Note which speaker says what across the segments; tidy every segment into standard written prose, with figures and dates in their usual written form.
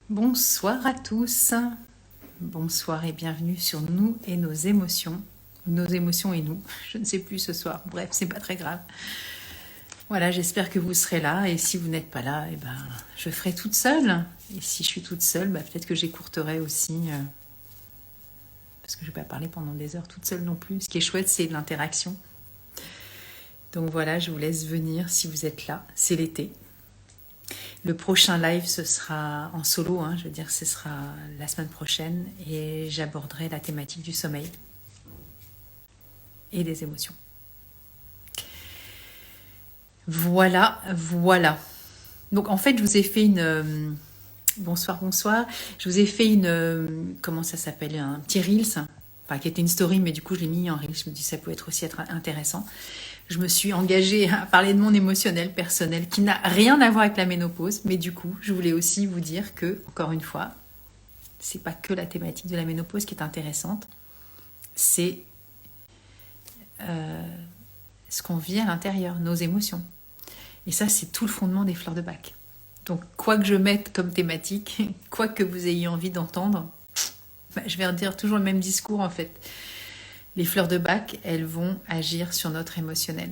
Speaker 1: Bonsoir à tous, bonsoir et bienvenue sur nous et nos émotions et nous, je ne sais plus ce soir, bref, c'est pas très grave. Voilà, j'espère que vous serez là et si vous n'êtes pas là, je ferai toute seule. Et si je suis toute seule, peut-être que j'écourterai aussi, parce que je ne vais pas parler pendant des heures toute seule non plus. Ce qui est chouette, c'est l'interaction. Donc voilà, je vous laisse venir si vous êtes là, c'est l'été. Le prochain live, ce sera en solo, je veux dire, ce sera la semaine prochaine et j'aborderai la thématique du sommeil et des émotions. Voilà. Donc en fait, je vous ai fait une... bonsoir. Je vous ai fait une... comment ça s'appelle? Un petit Reels, qui était une story, mais du coup, je l'ai mis en Reels. Je me dis que ça peut aussi être intéressant. Je me suis engagée à parler de mon émotionnel personnel qui n'a rien à voir avec la ménopause, mais du coup, je voulais aussi vous dire que, encore une fois, c'est pas que la thématique de la ménopause qui est intéressante, c'est ce qu'on vit à l'intérieur, nos émotions. Et ça, c'est tout le fondement des fleurs de bac. Donc, quoi que je mette comme thématique, quoi que vous ayez envie d'entendre, je vais redire toujours le même discours en fait. Les fleurs de bac, elles vont agir sur notre émotionnel,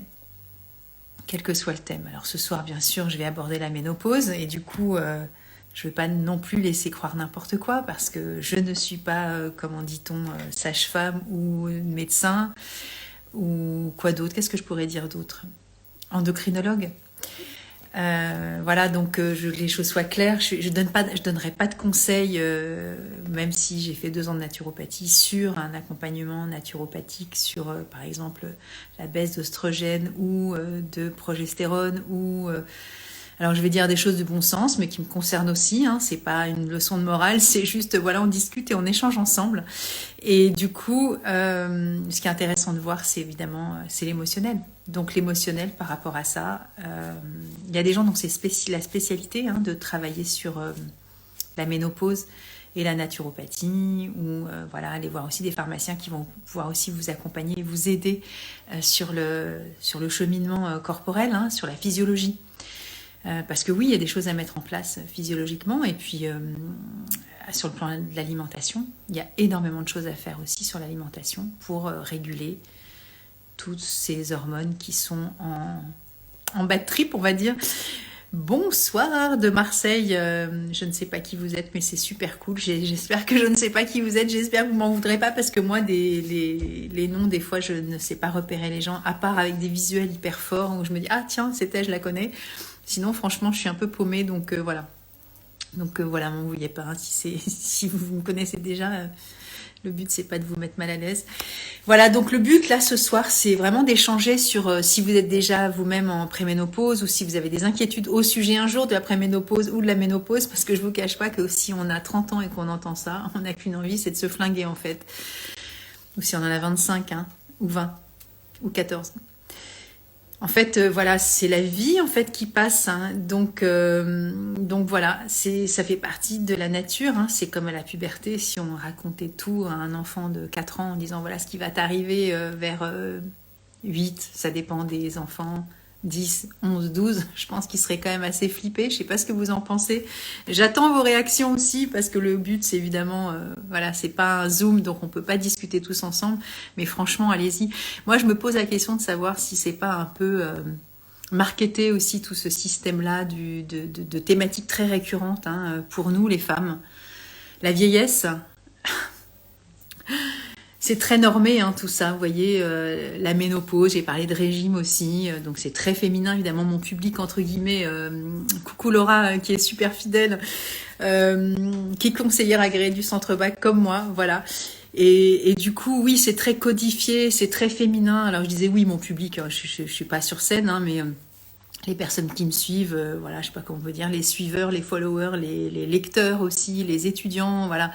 Speaker 1: quel que soit le thème. Alors ce soir, bien sûr, je vais aborder la ménopause et du coup, je ne vais pas non plus laisser croire n'importe quoi parce que je ne suis pas, comment dit-on, sage-femme ou médecin ou quoi d'autre. Qu'est-ce que je pourrais dire d'autre? Endocrinologue. Voilà, donc les choses soient claires. Je donnerai pas de conseils, même si j'ai fait 2 ans de naturopathie, sur un accompagnement naturopathique, sur par exemple la baisse d'oestrogène ou de progestérone ou alors je vais dire des choses de bon sens, mais qui me concernent aussi. C'est pas une leçon de morale, c'est juste voilà, on discute et on échange ensemble. Et du coup, ce qui est intéressant de voir, c'est évidemment c'est l'émotionnel. Donc l'émotionnel par rapport à ça, il y a des gens dont c'est la spécialité de travailler sur la ménopause et la naturopathie, ou voilà, aller voir aussi des pharmaciens qui vont pouvoir aussi vous accompagner et vous aider sur le cheminement corporel, sur la physiologie. Parce que oui, il y a des choses à mettre en place physiologiquement, et puis sur le plan de l'alimentation, il y a énormément de choses à faire aussi sur l'alimentation pour réguler toutes ces hormones qui sont en bad trip, on va dire. Bonsoir de Marseille, je ne sais pas qui vous êtes, mais c'est super cool. J'espère que je ne sais pas qui vous êtes, j'espère que vous m'en voudrez pas, parce que moi, les noms, des fois, je ne sais pas repérer les gens, à part avec des visuels hyper forts, où je me dis, ah tiens, c'était, je la connais. Sinon, franchement, je suis un peu paumée, donc voilà. Donc voilà, m'en vouliez pas, si vous me connaissez déjà, le but, c'est pas de vous mettre mal à l'aise. Voilà, donc le but, là, ce soir, c'est vraiment d'échanger sur si vous êtes déjà vous-même en préménopause ou si vous avez des inquiétudes au sujet un jour de la préménopause ou de la ménopause, parce que je vous cache pas que si on a 30 ans et qu'on entend ça, on n'a qu'une envie, c'est de se flinguer, en fait. Ou si on en a 25, ou 20, ou 14. En fait, voilà, c'est la vie en fait qui passe. Donc voilà, ça fait partie de la nature. C'est comme à la puberté. Si on racontait tout à un enfant de 4 ans en disant voilà ce qui va t'arriver vers 8, ça dépend des enfants, 10, 11, 12, je pense qu'il serait quand même assez flippé. Je sais pas ce que vous en pensez. J'attends vos réactions aussi parce que le but, c'est évidemment, voilà, c'est pas un Zoom, donc on peut pas discuter tous ensemble. Mais franchement, allez-y. Moi, je me pose la question de savoir si c'est pas un peu marketé aussi tout ce système-là de thématiques très récurrentes pour nous, les femmes. La vieillesse. C'est très normé tout ça, vous voyez, la ménopause, j'ai parlé de régime aussi, donc c'est très féminin évidemment, mon public entre guillemets, coucou Laura qui est super fidèle, qui est conseillère agréée du Centre Bac comme moi, voilà. Et du coup, oui, c'est très codifié, c'est très féminin. Alors je disais oui, mon public, je suis pas sur scène, mais les personnes qui me suivent, voilà, je sais pas comment on peut dire, les suiveurs, les followers, les lecteurs aussi, les étudiants, voilà.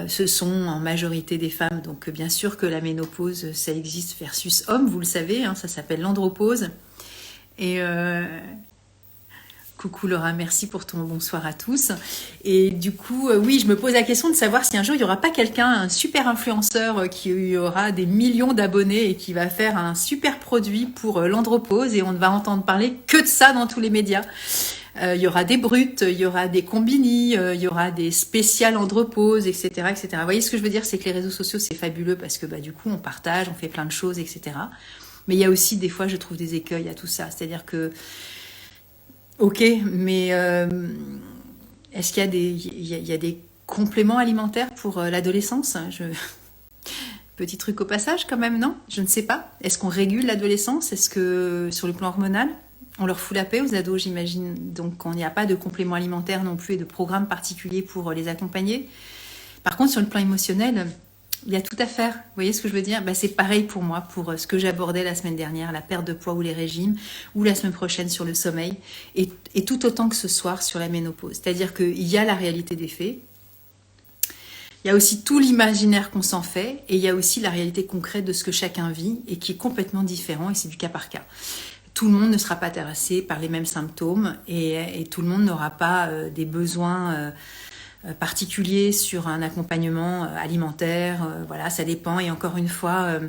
Speaker 1: Ce sont en majorité des femmes, donc bien sûr que la ménopause, ça existe versus homme, vous le savez, ça s'appelle l'andropause. Et coucou Laura, merci pour ton bonsoir à tous. Et du coup, oui, je me pose la question de savoir si un jour il n'y aura pas quelqu'un, un super influenceur qui aura des millions d'abonnés et qui va faire un super produit pour l'andropause, et on ne va entendre parler que de ça dans tous les médias. Il y aura des brutes, il y aura des combini, il y aura des spéciales andropause, etc., etc. Vous voyez ce que je veux dire, c'est que les réseaux sociaux, c'est fabuleux parce que du coup, on partage, on fait plein de choses, etc. Mais il y a aussi, des fois, je trouve des écueils à tout ça. C'est-à-dire que, ok, mais est-ce qu'il y a il y a des compléments alimentaires pour l'adolescence? Petit truc au passage quand même, non? Je ne sais pas. Est-ce qu'on régule l'adolescence? Est-ce que, sur le plan hormonal, on leur fout la paix aux ados, j'imagine? Donc, il n'y a pas de compléments alimentaires non plus et de programme particulier pour les accompagner. Par contre, sur le plan émotionnel, il y a tout à faire. Vous voyez ce que je veux dire? C'est pareil pour moi, pour ce que j'abordais la semaine dernière, la perte de poids ou les régimes, ou la semaine prochaine sur le sommeil, et tout autant que ce soir sur la ménopause. C'est-à-dire qu'il y a la réalité des faits, il y a aussi tout l'imaginaire qu'on s'en fait, et il y a aussi la réalité concrète de ce que chacun vit, et qui est complètement différent, et c'est du cas par cas. Tout le monde ne sera pas terrassé par les mêmes symptômes, et tout le monde n'aura pas des besoins particuliers sur un accompagnement alimentaire. Voilà, ça dépend, et encore une fois...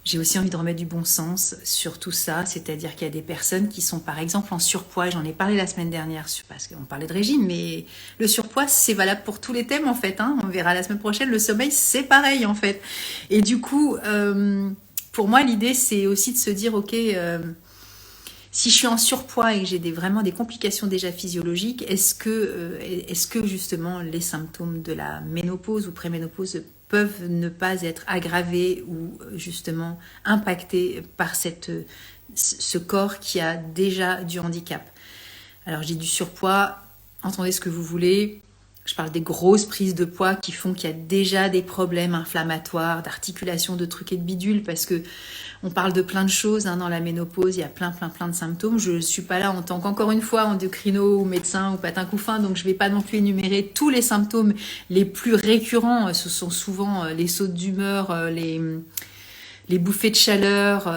Speaker 1: j'ai aussi envie de remettre du bon sens sur tout ça, c'est-à-dire qu'il y a des personnes qui sont par exemple en surpoids, j'en ai parlé la semaine dernière parce qu'on parlait de régime, mais le surpoids c'est valable pour tous les thèmes en fait, hein. On verra la semaine prochaine, le sommeil c'est pareil en fait. Et du coup, pour moi l'idée c'est aussi de se dire ok, si je suis en surpoids et que j'ai vraiment des complications déjà physiologiques, est-ce que justement les symptômes de la ménopause ou préménopause peuvent ne pas être aggravés ou justement impactés par ce corps qui a déjà du handicap? Alors j'ai du surpoids, entendez ce que vous voulez. Je parle des grosses prises de poids qui font qu'il y a déjà des problèmes inflammatoires, d'articulation, de trucs et de bidules, parce que on parle de plein de choses dans la ménopause, il y a plein de symptômes. Je ne suis pas là en tant qu'encore une fois endocrino ou médecin ou patin couffin, donc je ne vais pas non plus énumérer tous les symptômes les plus récurrents. Ce sont souvent les sautes d'humeur, les bouffées de chaleur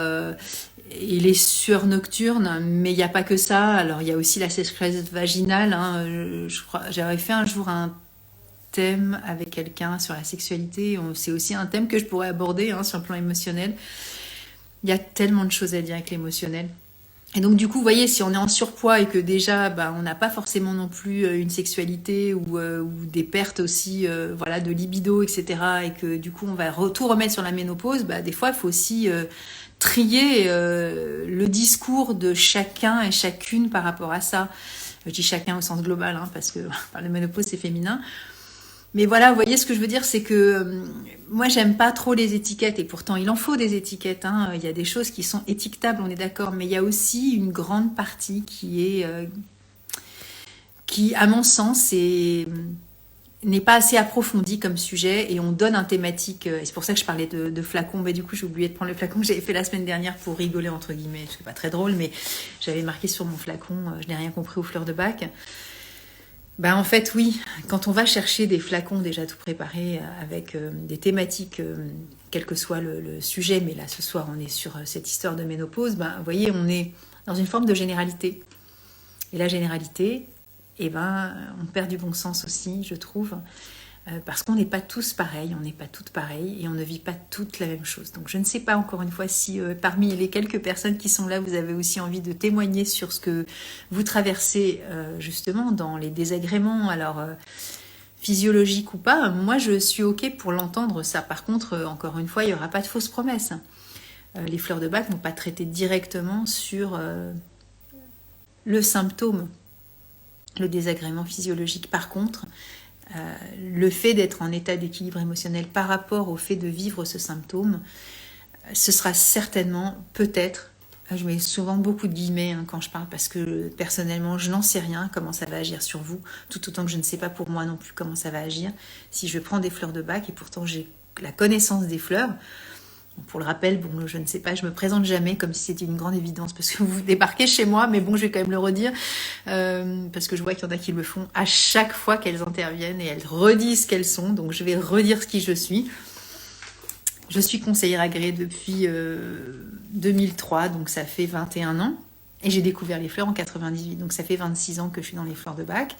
Speaker 1: et les sueurs nocturnes, mais il n'y a pas que ça. Alors il y a aussi la sécheresse vaginale, hein. Je crois, j'avais fait un jour un thème avec quelqu'un sur la sexualité, c'est aussi un thème que je pourrais aborder sur le plan émotionnel. Il y a tellement de choses à dire avec l'émotionnel. Et donc du coup, vous voyez, si on est en surpoids et que déjà, on n'a pas forcément non plus une sexualité ou des pertes aussi voilà, de libido, etc. Et que du coup, on va tout remettre sur la ménopause, des fois, il faut aussi trier le discours de chacun et chacune par rapport à ça. Je dis chacun au sens global, parce que la ménopause, c'est féminin. Mais voilà, vous voyez ce que je veux dire, c'est que moi, j'aime pas trop les étiquettes, et pourtant, il en faut des étiquettes. Il y a des choses qui sont étiquetables, on est d'accord, mais il y a aussi une grande partie qui, à mon sens, n'est pas assez approfondie comme sujet, et on donne un thématique, et c'est pour ça que je parlais de flacons, mais du coup, j'ai oublié de prendre le flacon que j'avais fait la semaine dernière pour rigoler, entre guillemets, c'est pas très drôle, mais j'avais marqué sur mon flacon, je n'ai rien compris aux fleurs de bac. En fait, oui, quand on va chercher des flacons déjà tout préparés avec des thématiques, quel que soit le sujet, mais là ce soir on est sur cette histoire de ménopause, vous voyez, on est dans une forme de généralité. Et la généralité, on perd du bon sens aussi, je trouve, parce qu'on n'est pas tous pareils, on n'est pas toutes pareilles et on ne vit pas toutes la même chose. Donc je ne sais pas encore une fois si parmi les quelques personnes qui sont là, vous avez aussi envie de témoigner sur ce que vous traversez justement dans les désagréments, alors physiologiques ou pas. Moi je suis ok pour l'entendre ça. Par contre, encore une fois, il n'y aura pas de fausses promesses. Les fleurs de bac ne vont pas traiter directement sur le symptôme, le désagrément physiologique. Par contre, le fait d'être en état d'équilibre émotionnel par rapport au fait de vivre ce symptôme, ce sera certainement, peut-être, je mets souvent beaucoup de guillemets quand je parle, parce que personnellement je n'en sais rien comment ça va agir sur vous, tout autant que je ne sais pas pour moi non plus comment ça va agir si je prends des fleurs de bac, et pourtant j'ai la connaissance des fleurs. Pour le rappel, je ne sais pas, je me présente jamais comme si c'était une grande évidence parce que vous débarquez chez moi, mais je vais quand même le redire parce que je vois qu'il y en a qui le font à chaque fois qu'elles interviennent et elles redisent ce qu'elles sont, donc je vais redire ce qui je suis. Je suis conseillère agréée depuis 2003, donc ça fait 21 ans, et j'ai découvert les fleurs en 98, donc ça fait 26 ans que je suis dans les fleurs de bac.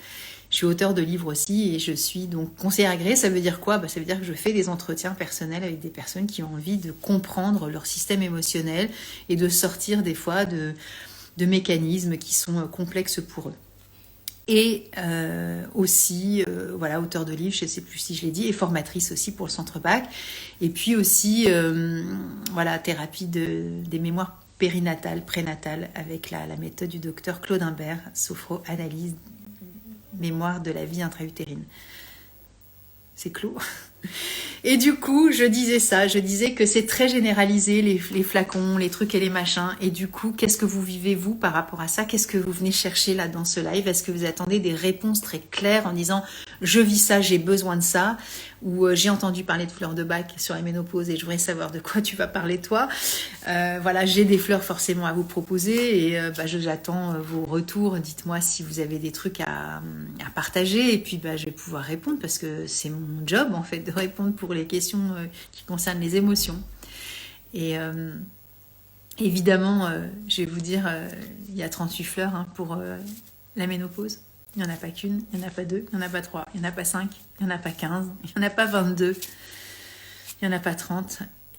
Speaker 1: Je suis auteure de livres aussi, et je suis donc conseillère agréée. Ça veut dire quoi ? Ça veut dire que je fais des entretiens personnels avec des personnes qui ont envie de comprendre leur système émotionnel et de sortir des fois de mécanismes qui sont complexes pour eux. Et aussi, voilà, auteur de livres, je ne sais plus si je l'ai dit, et formatrice aussi pour le Centre Bac. Et puis aussi, voilà, thérapie des mémoires périnatales, prénatales, avec la méthode du docteur Claude Imbert, sophro-analyse, mémoire de la vie intra-utérine. C'est clos. Et du coup, je disais que c'est très généralisé, les flacons, les trucs et les machins. Et du coup, qu'est-ce que vous vivez, vous, par rapport à ça? Qu'est-ce que vous venez chercher là dans ce live? Est-ce que vous attendez des réponses très claires en disant « je vis ça, j'ai besoin de ça » ou « j'ai entendu parler de fleurs de bac sur la ménopause et je voudrais savoir de quoi tu vas parler toi ». Voilà, j'ai des fleurs forcément à vous proposer et j'attends vos retours. Dites-moi si vous avez des trucs à partager et puis je vais pouvoir répondre parce que c'est mon job en fait de répondre pour les questions qui concernent les émotions. Et évidemment, je vais vous dire, il y a 38 fleurs pour la ménopause. Il n'y en a pas qu'une, il n'y en a pas deux, il n'y en a pas trois, il n'y en a pas 5, il n'y en a pas 15, il n'y en a pas 22, il n'y en a pas 30,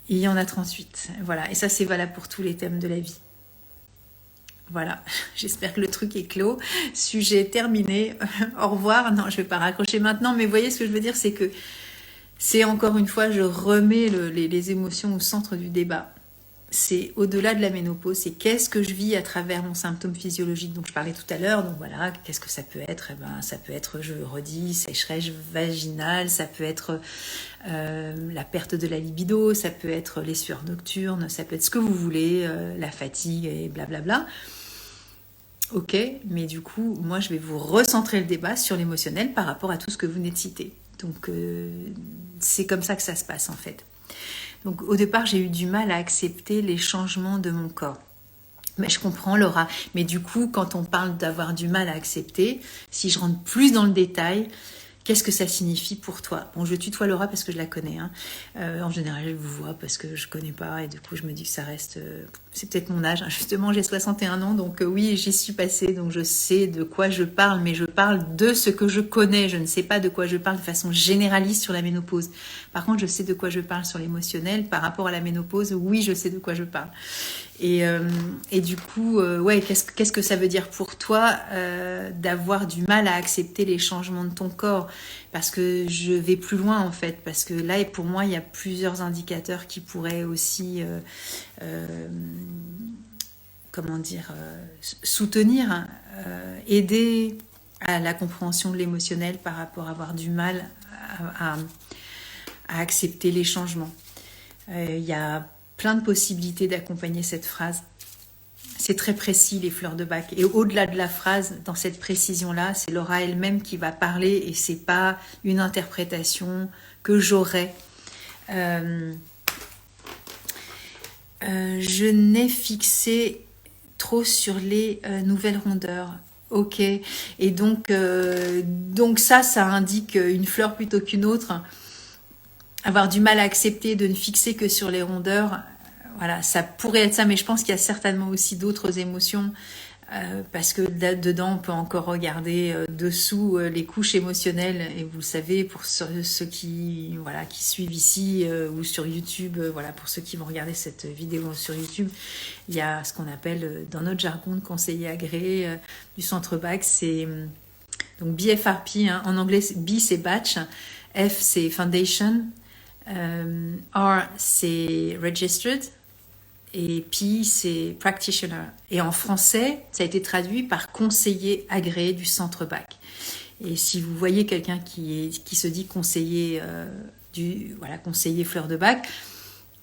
Speaker 1: et il y en a 38. Voilà, et ça c'est valable pour tous les thèmes de la vie. Voilà, j'espère que le truc est clos. Sujet terminé. Au revoir. Non, je ne vais pas raccrocher maintenant, mais vous voyez ce que je veux dire, c'est que c'est encore une fois, je remets les émotions au centre du débat. C'est au-delà de la ménopause, c'est qu'est-ce que je vis à travers mon symptôme physiologique dont je parlais tout à l'heure. Donc voilà, qu'est-ce que ça peut être? Ça peut être, je redis, sécheresse vaginale, ça peut être la perte de la libido, ça peut être les sueurs nocturnes, ça peut être ce que vous voulez, la fatigue et blablabla. Ok, mais du coup, moi je vais vous recentrer le débat sur l'émotionnel par rapport à tout ce que vous venez de citer. Donc c'est comme ça que ça se passe en fait. Donc au départ, j'ai eu du mal à accepter les changements de mon corps. Mais je comprends Laura. Mais du coup, quand on parle d'avoir du mal à accepter, si je rentre plus dans le détail, qu'est-ce que ça signifie pour toi? Bon, je tutoie Laura parce que je la connais. En général, je vous vois parce que je connais pas et du coup, je me dis que ça reste... c'est peut-être mon âge. Justement, j'ai 61 ans, donc oui, j'y suis passée. Donc je sais de quoi je parle, mais je parle de ce que je connais. Je ne sais pas de quoi je parle de façon généraliste sur la ménopause. Par contre, je sais de quoi je parle sur l'émotionnel. Par rapport à la ménopause, oui, je sais de quoi je parle. Et du coup, ouais, qu'est-ce que ça veut dire pour toi d'avoir du mal à accepter les changements de ton corps? Parce que je vais plus loin en fait, parce que là, et pour moi, il y a plusieurs indicateurs qui pourraient aussi, soutenir, aider à la compréhension de l'émotionnel par rapport à avoir du mal à accepter les changements. Il y a plein de possibilités d'accompagner cette phrase. C'est très précis, les fleurs de bac. Et au-delà de la phrase, dans cette précision-là, c'est Laura elle-même qui va parler et c'est pas une interprétation que j'aurais. Je n'ai fixé trop sur les nouvelles rondeurs. Ok. Et donc ça indique une fleur plutôt qu'une autre. Avoir du mal à accepter de ne fixer que sur les rondeurs, voilà, ça pourrait être ça, mais je pense qu'il y a certainement aussi d'autres émotions, parce que dedans, on peut encore regarder dessous les couches émotionnelles, et vous le savez, pour ceux qui suivent ici ou sur YouTube, voilà, pour ceux qui vont regarder cette vidéo sur YouTube, il y a ce qu'on appelle, dans notre jargon de conseiller agréé du Centre Bac, c'est donc BFRP, en anglais, B c'est batch, F c'est foundation, R c'est registered et P c'est practitioner. Et en français, ça a été traduit par conseiller agréé du Centre Bac. Et si vous voyez quelqu'un qui se dit conseiller, conseiller fleur de bac,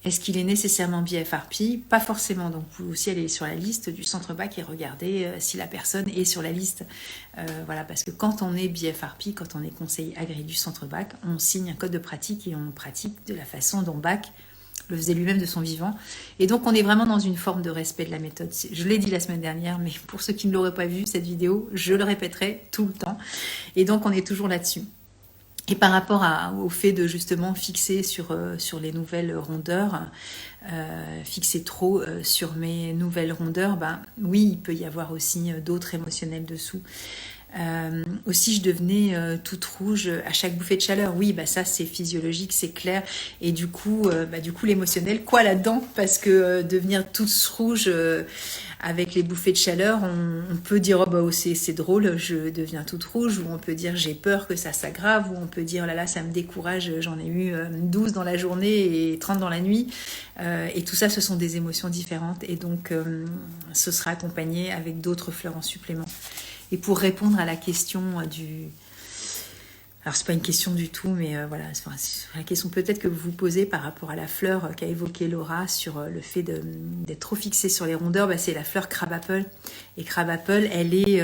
Speaker 1: est-ce qu'il est nécessairement BFRP? Pas forcément. Donc vous aussi allez sur la liste du Centre Bac et regardez si la personne est sur la liste. Voilà, parce que quand on est BFRP, quand on est conseiller agréé du Centre Bac, on signe un code de pratique et on pratique de la façon dont Bach le faisait lui-même de son vivant. Et donc on est vraiment dans une forme de respect de la méthode. Je l'ai dit la semaine dernière, mais pour ceux qui ne l'auraient pas vu, cette vidéo, je le répéterai tout le temps. Et donc on est toujours là-dessus. Et par rapport au fait de justement fixer sur les nouvelles rondeurs, fixer trop sur mes nouvelles rondeurs, oui, il peut y avoir aussi d'autres émotionnels dessous. Aussi, je devenais toute rouge à chaque bouffée de chaleur. Oui, ça c'est physiologique, c'est clair. Et du coup l'émotionnel, quoi là-dedans? Parce que devenir toute rouge avec les bouffées de chaleur, on peut dire oh, bah, oh, c'est drôle, je deviens toute rouge, ou on peut dire j'ai peur que ça s'aggrave, ou on peut dire oh là là, ça me décourage, j'en ai eu 12 dans la journée et 30 dans la nuit. Et tout ça, ce sont des émotions différentes, et donc ce sera accompagné avec d'autres fleurs en supplément. Et pour répondre à la question du... Alors, c'est pas une question du tout, mais voilà, c'est la question peut-être que vous vous posez par rapport à la fleur qu'a évoquée Laura sur le fait d'être trop fixé sur les rondeurs. Bah, c'est la fleur crabapple. Et crabapple, elle est...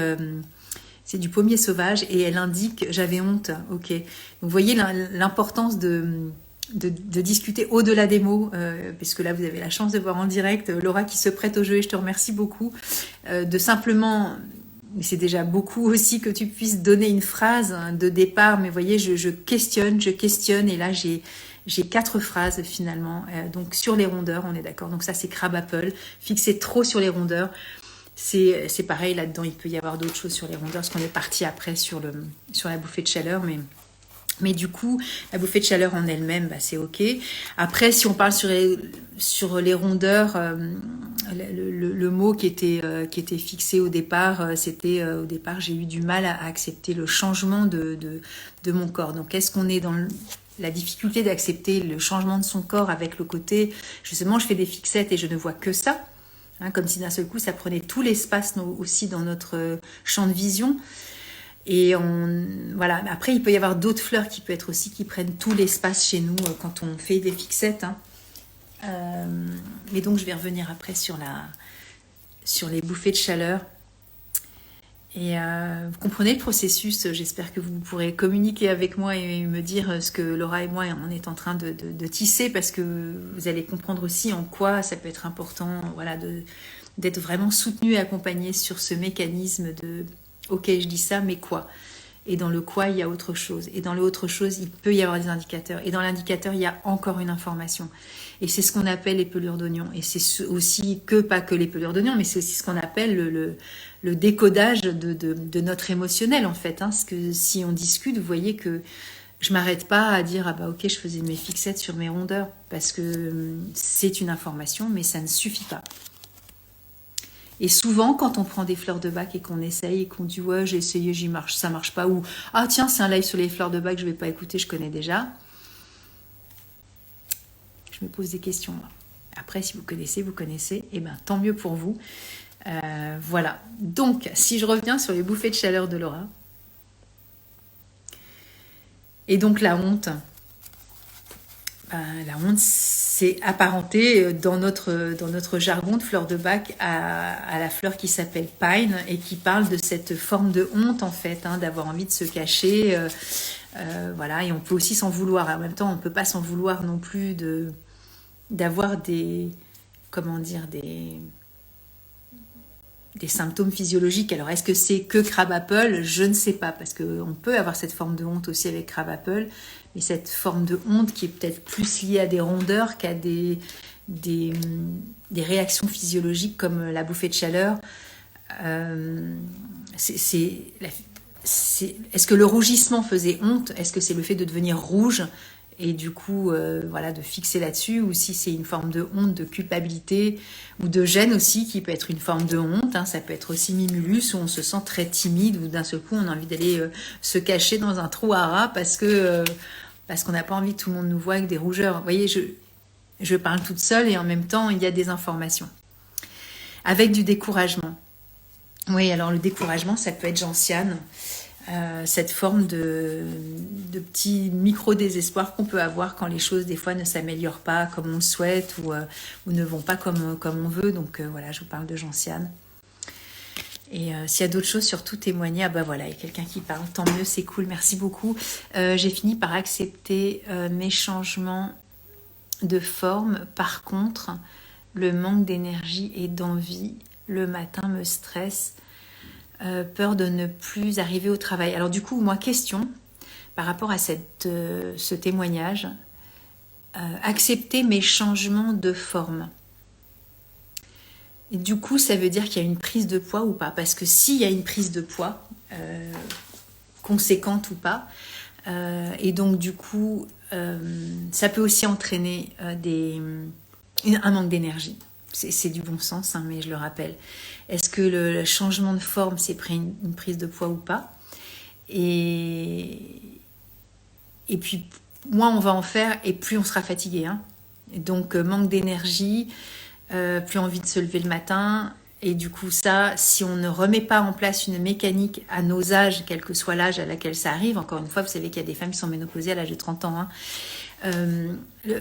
Speaker 1: c'est du pommier sauvage et elle indique « j'avais honte ». Ok. Donc, vous voyez l'importance de discuter au-delà des mots, puisque là, vous avez la chance de voir en direct Laura qui se prête au jeu, et je te remercie beaucoup, de simplement... Mais c'est déjà beaucoup aussi que tu puisses donner une phrase de départ. Mais vous voyez, je questionne, et là j'ai 4 phrases finalement. Donc sur les rondeurs, on est d'accord. Donc ça c'est crabapple. Fixer trop sur les rondeurs, c'est pareil là-dedans. Il peut y avoir d'autres choses sur les rondeurs, parce qu'on est parti après sur la bouffée de chaleur, mais du coup, la bouffée de chaleur en elle-même, bah, c'est ok. Après, si on parle sur les rondeurs, le mot qui était fixé au départ, c'était au départ, j'ai eu du mal à accepter le changement de mon corps. Donc, est-ce qu'on est dans la difficulté d'accepter le changement de son corps avec le côté, justement, je fais des fixettes et je ne vois que ça, hein, comme si d'un seul coup, ça prenait tout l'espace aussi dans notre champ de vision. Et voilà. Après, il peut y avoir d'autres fleurs qui prennent tout l'espace chez nous quand on fait des fixettes. Hein. Mais donc, je vais revenir après sur les bouffées de chaleur. Et vous comprenez le processus. J'espère que vous pourrez communiquer avec moi et me dire ce que Laura et moi on est en train de tisser, parce que vous allez comprendre aussi en quoi ça peut être important, voilà, d'être vraiment soutenu et accompagné sur ce mécanisme de ok, je dis ça, mais quoi? Et dans le quoi, il y a autre chose. Et dans le autre chose, il peut y avoir des indicateurs. Et dans l'indicateur, il y a encore une information. Et c'est ce qu'on appelle les pelures d'oignon. Et c'est aussi pas que les pelures d'oignon, mais c'est aussi ce qu'on appelle le décodage de notre émotionnel, en fait. Hein. Parce que si on discute, vous voyez que je m'arrête pas à dire ah bah ok, je faisais mes fixettes sur mes rondeurs. Parce que c'est une information, mais ça ne suffit pas. Et souvent, quand on prend des fleurs de bac et qu'on essaye et qu'on dit ouais, j'ai essayé, ça marche pas, ou ah tiens, c'est un live sur les fleurs de bac, je vais pas écouter, je connais déjà. Je me pose des questions. Moi. Après, si vous connaissez, et ben tant mieux pour vous. Voilà. Donc, si je reviens sur les bouffées de chaleur de Laura, et donc la honte. La honte, c'est apparenté dans notre jargon de fleur de bac à la fleur qui s'appelle pine, et qui parle de cette forme de honte, en fait, hein, d'avoir envie de se cacher. Voilà, et on peut aussi s'en vouloir. En même temps, on ne peut pas s'en vouloir non plus d'avoir des symptômes physiologiques. Alors, est-ce que c'est que crabapple? Je ne sais pas, parce qu'on peut avoir cette forme de honte aussi avec crabapple, mais cette forme de honte qui est peut-être plus liée à des rondeurs qu'à des réactions physiologiques comme la bouffée de chaleur. Est-ce que le rougissement faisait honte? Est-ce que c'est le fait de devenir rouge et du coup voilà, de fixer là-dessus, ou si c'est une forme de honte, de culpabilité ou de gêne aussi, qui peut être une forme de honte, hein. Ça peut être aussi mimulus, où on se sent très timide, ou d'un seul coup on a envie d'aller se cacher dans un trou à rats parce qu'on n'a pas envie que tout le monde nous voit avec des rougeurs. Vous voyez, je parle toute seule et en même temps il y a des informations. Avec du découragement. Oui, alors le découragement, ça peut être gentiane. Cette forme de petit micro-désespoir qu'on peut avoir quand les choses, des fois, ne s'améliorent pas comme on le souhaite, ou ne vont pas comme on veut. Donc voilà, je vous parle de gentiane. Et s'il y a d'autres choses, surtout témoigner. Ah bah voilà, il y a quelqu'un qui parle, tant mieux, c'est cool, merci beaucoup. J'ai fini par accepter mes changements de forme. Par contre, le manque d'énergie et d'envie, le matin me stresse. Peur de ne plus arriver au travail. Alors du coup, moi, question par rapport à ce témoignage, accepter mes changements de forme. Et du coup, ça veut dire qu'il y a une prise de poids ou pas? Parce que s'il y a une prise de poids, conséquente ou pas, et donc du coup, ça peut aussi entraîner un manque d'énergie. c'est du bon sens, hein, mais je le rappelle. Est-ce que le changement de forme, c'est une prise de poids ou pas? Et puis, moins on va en faire et plus on sera fatigué. Hein. Donc, manque d'énergie, plus envie de se lever le matin. Et du coup, ça, si on ne remet pas en place une mécanique à nos âges, quel que soit l'âge à laquelle ça arrive, encore une fois, vous savez qu'il y a des femmes qui sont ménopausées à l'âge de 30 ans. Hein.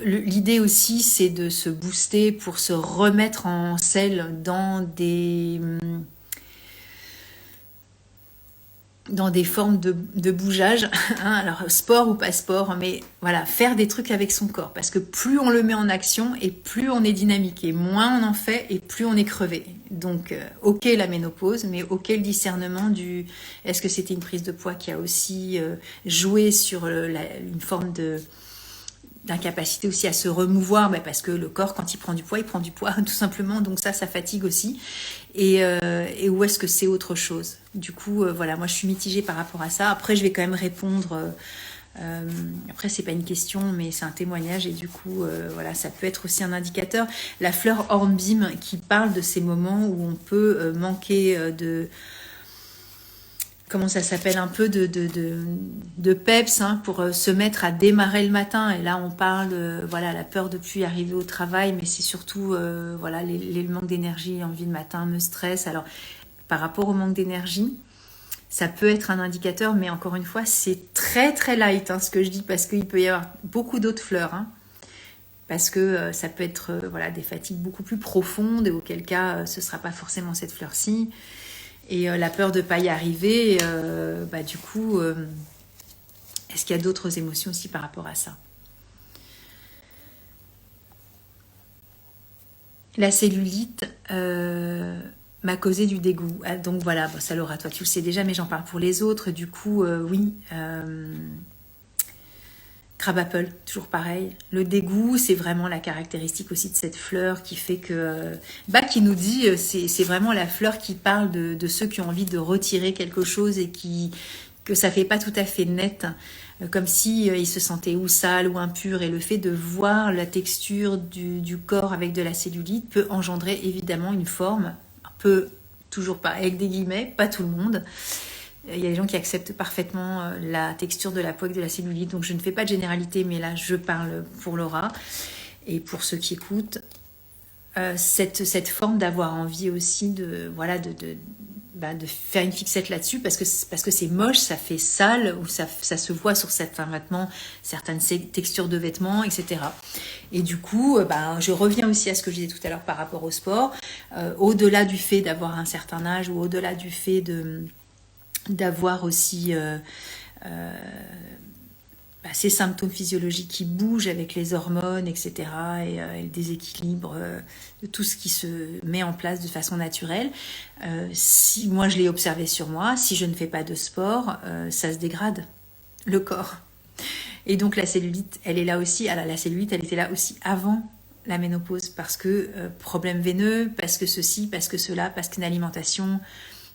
Speaker 1: L'idée aussi, c'est de se booster pour se remettre en selle dans des formes de bougeage, hein, alors sport ou pas sport, mais voilà, faire des trucs avec son corps, parce que plus on le met en action et plus on est dynamique, et moins on en fait et plus on est crevé. Donc ok la ménopause, mais ok le discernement du est-ce que c'était une prise de poids qui a aussi joué sur une forme d'incapacité aussi à se remouvoir, parce que le corps, quand il prend du poids, tout simplement, donc ça fatigue aussi. Et où est-ce que c'est autre chose? Du coup, voilà, moi je suis mitigée par rapport à ça. Après, je vais quand même répondre. Après, c'est pas une question, mais c'est un témoignage, et du coup, voilà, ça peut être aussi un indicateur. La fleur Hornbeam qui parle de ces moments où on peut manquer comment ça s'appelle, un peu de peps, hein, pour se mettre à démarrer le matin. Et là, on parle, voilà, la peur de plus arriver au travail, mais c'est surtout, voilà, le manque d'énergie, envie de matin me stresse. Alors, par rapport au manque d'énergie, ça peut être un indicateur, mais encore une fois, c'est très très light, hein, ce que je dis, parce qu'il peut y avoir beaucoup d'autres fleurs, hein, parce que ça peut être, voilà, des fatigues beaucoup plus profondes, et auquel cas, ce ne sera pas forcément cette fleur-ci. Et la peur de ne pas y arriver, du coup, est-ce qu'il y a d'autres émotions aussi par rapport à ça? La cellulite m'a causé du dégoût. Ah, donc voilà, ça Laura, toi tu le sais déjà, mais j'en parle pour les autres. Du coup, oui. Crab apple, toujours pareil. Le dégoût, c'est vraiment la caractéristique aussi de cette fleur qui fait que... qui nous dit, c'est vraiment la fleur qui parle de ceux qui ont envie de retirer quelque chose et que ça fait pas tout à fait net, comme si ils se sentaient ou sales ou impurs. Et le fait de voir la texture du corps avec de la cellulite peut engendrer évidemment une forme, un peu, toujours pas avec des guillemets, pas tout le monde. Il y a des gens qui acceptent parfaitement la texture de la peau avec de la cellulite. Donc je ne fais pas de généralité, mais là je parle pour Laura et pour ceux qui écoutent. Cette forme d'avoir envie aussi de faire une fixette là-dessus, parce que c'est moche, ça fait sale, ou ça se voit sur certains vêtements, certaines textures de vêtements, etc. Et du coup, je reviens aussi à ce que je disais tout à l'heure par rapport au sport. Au-delà du fait d'avoir un certain âge, ou au-delà du fait d'avoir aussi ces symptômes physiologiques qui bougent avec les hormones, etc., et le déséquilibre de tout ce qui se met en place de façon naturelle. Si moi je l'ai observé sur moi, si je ne fais pas de sport, ça se dégrade, le corps. Et donc la cellulite, elle est là aussi. Alors la cellulite, elle était là aussi avant la ménopause, parce que problème veineux, parce que ceci, parce que cela, parce qu'une alimentation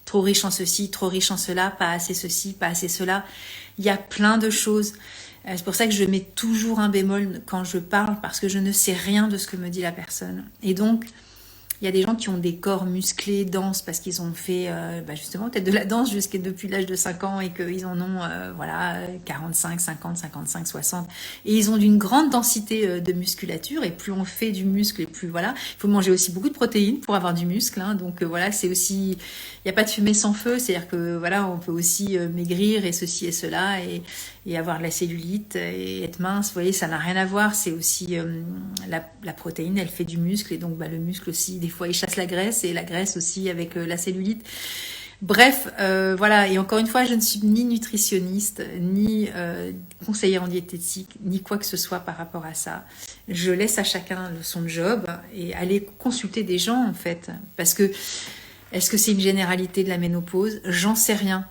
Speaker 1: trop riche en ceci, trop riche en cela, pas assez ceci, pas assez cela. Il y a plein de choses. C'est pour ça que je mets toujours un bémol quand je parle, parce que je ne sais rien de ce que me dit la personne. Et donc, il y a des gens qui ont des corps musclés, denses, parce qu'ils ont fait justement peut-être de la danse depuis l'âge de 5 ans, et qu'ils en ont 45, 50, 55, 60. Et ils ont d'une grande densité de musculature, et plus on fait du muscle, et plus voilà. Il faut manger aussi beaucoup de protéines pour avoir du muscle, hein. Donc voilà, c'est aussi... Il n'y a pas de fumée sans feu, c'est-à-dire que voilà, on peut aussi maigrir et ceci et cela, et avoir de la cellulite et être mince. Vous voyez, ça n'a rien à voir. C'est aussi la protéine, elle fait du muscle, et donc le muscle aussi, des fois, il chasse la graisse, et la graisse aussi avec la cellulite. Bref, voilà. Et encore une fois, je ne suis ni nutritionniste, ni conseillère en diététique, ni quoi que ce soit par rapport à ça. Je laisse à chacun son job, et aller consulter des gens, en fait, parce que est-ce que c'est une généralité de la ménopause? J'en sais rien.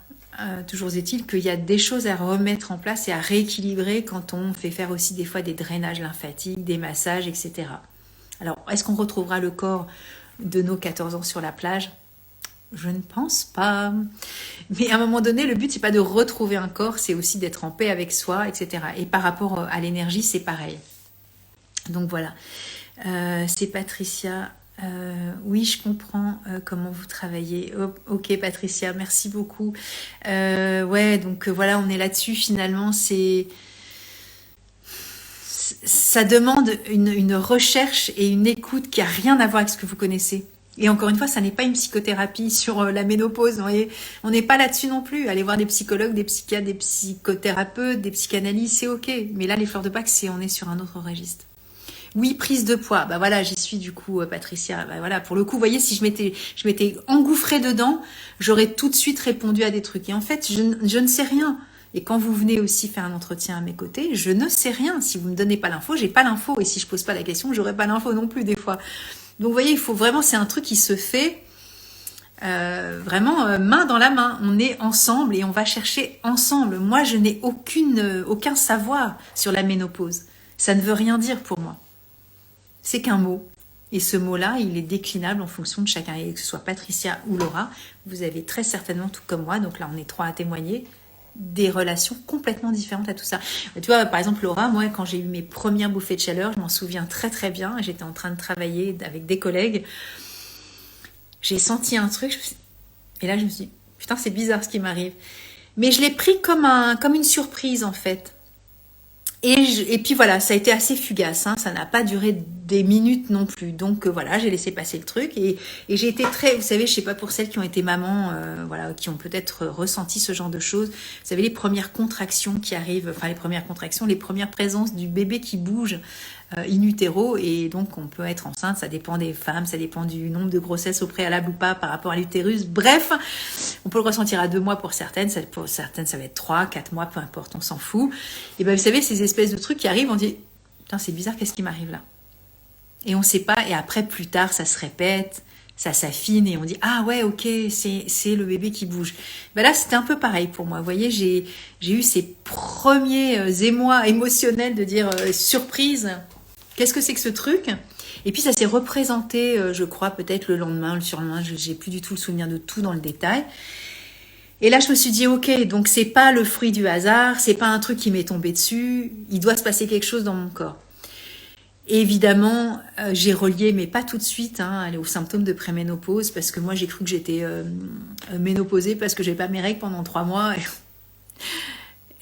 Speaker 1: Toujours est-il qu'il y a des choses à remettre en place et à rééquilibrer quand on fait faire aussi des fois des drainages lymphatiques, des massages, etc. Alors, est-ce qu'on retrouvera le corps de nos 14 ans sur la plage? Je ne pense pas. Mais à un moment donné, le but, c'est pas de retrouver un corps, c'est aussi d'être en paix avec soi, etc. Et par rapport à l'énergie, c'est pareil. Donc voilà. C'est Patricia... Oui, je comprends comment vous travaillez. Ok, Patricia, merci beaucoup. Ouais, donc voilà, on est là-dessus finalement. Ça demande une recherche et une écoute qui a rien à voir avec ce que vous connaissez. Et encore une fois, ça n'est pas une psychothérapie sur la ménopause. Vous voyez, on n'est pas là-dessus non plus. Allez voir des psychologues, des psychiatres, des psychothérapeutes, des psychanalystes, c'est ok. Mais là, les fleurs de Bach, on est sur un autre registre. Oui, prise de poids. Bah voilà, j'y suis du coup, Patricia. Bah voilà, pour le coup, vous voyez, si je m'étais engouffrée dedans, j'aurais tout de suite répondu à des trucs. Et en fait, je ne sais rien. Et quand vous venez aussi faire un entretien à mes côtés, je ne sais rien. Si vous me donnez pas l'info, j'ai pas l'info. Et si je pose pas la question, j'aurai pas l'info non plus des fois. Donc vous voyez, il faut vraiment, c'est un truc qui se fait vraiment main dans la main. On est ensemble et on va chercher ensemble. Moi, je n'ai aucun savoir sur la ménopause. Ça ne veut rien dire pour moi. C'est qu'un mot. Et ce mot-là, il est déclinable en fonction de chacun. Et que ce soit Patricia ou Laura, vous avez très certainement, tout comme moi, donc là on est trois à témoigner, des relations complètement différentes à tout ça. Tu vois, par exemple, Laura, moi, quand j'ai eu mes premières bouffées de chaleur, je m'en souviens très très bien, j'étais en train de travailler avec des collègues, j'ai senti un truc, et là je me suis dit, putain, c'est bizarre ce qui m'arrive. Mais je l'ai pris comme une surprise en fait. Et puis voilà, ça a été assez fugace, hein, ça n'a pas duré des minutes non plus. Donc voilà, j'ai laissé passer le truc et j'ai été très, vous savez, je sais pas pour celles qui ont été mamans, voilà, qui ont peut-être ressenti ce genre de choses. Vous savez, les premières contractions qui arrivent, enfin les premières contractions, les premières présences du bébé qui bouge in utero, et donc on peut être enceinte, ça dépend des femmes, ça dépend du nombre de grossesses au préalable ou pas par rapport à l'utérus. Bref, on peut le ressentir à 2 mois pour certaines ça va être 3, 4 mois, peu importe, on s'en fout. Et ben vous savez, ces espèces de trucs qui arrivent, on dit putain, c'est bizarre, qu'est-ce qui m'arrive là? Et on sait pas, et après plus tard ça se répète, ça s'affine et on dit ah ouais, ok, c'est le bébé qui bouge. Ben là c'était un peu pareil pour moi. Vous voyez, j'ai eu ces premiers émois émotionnels de dire surprise, qu'est-ce que c'est que ce truc? Et puis ça s'est représenté, je crois, peut-être le lendemain, le surlendemain, j'ai plus du tout le souvenir de tout dans le détail. Et là je me suis dit ok, donc c'est pas le fruit du hasard, c'est pas un truc qui m'est tombé dessus, il doit se passer quelque chose dans mon corps. Et évidemment, j'ai relié, mais pas tout de suite, hein, aux symptômes de préménopause, parce que moi j'ai cru que j'étais ménopausée parce que j'ai pas mes règles pendant 3 mois.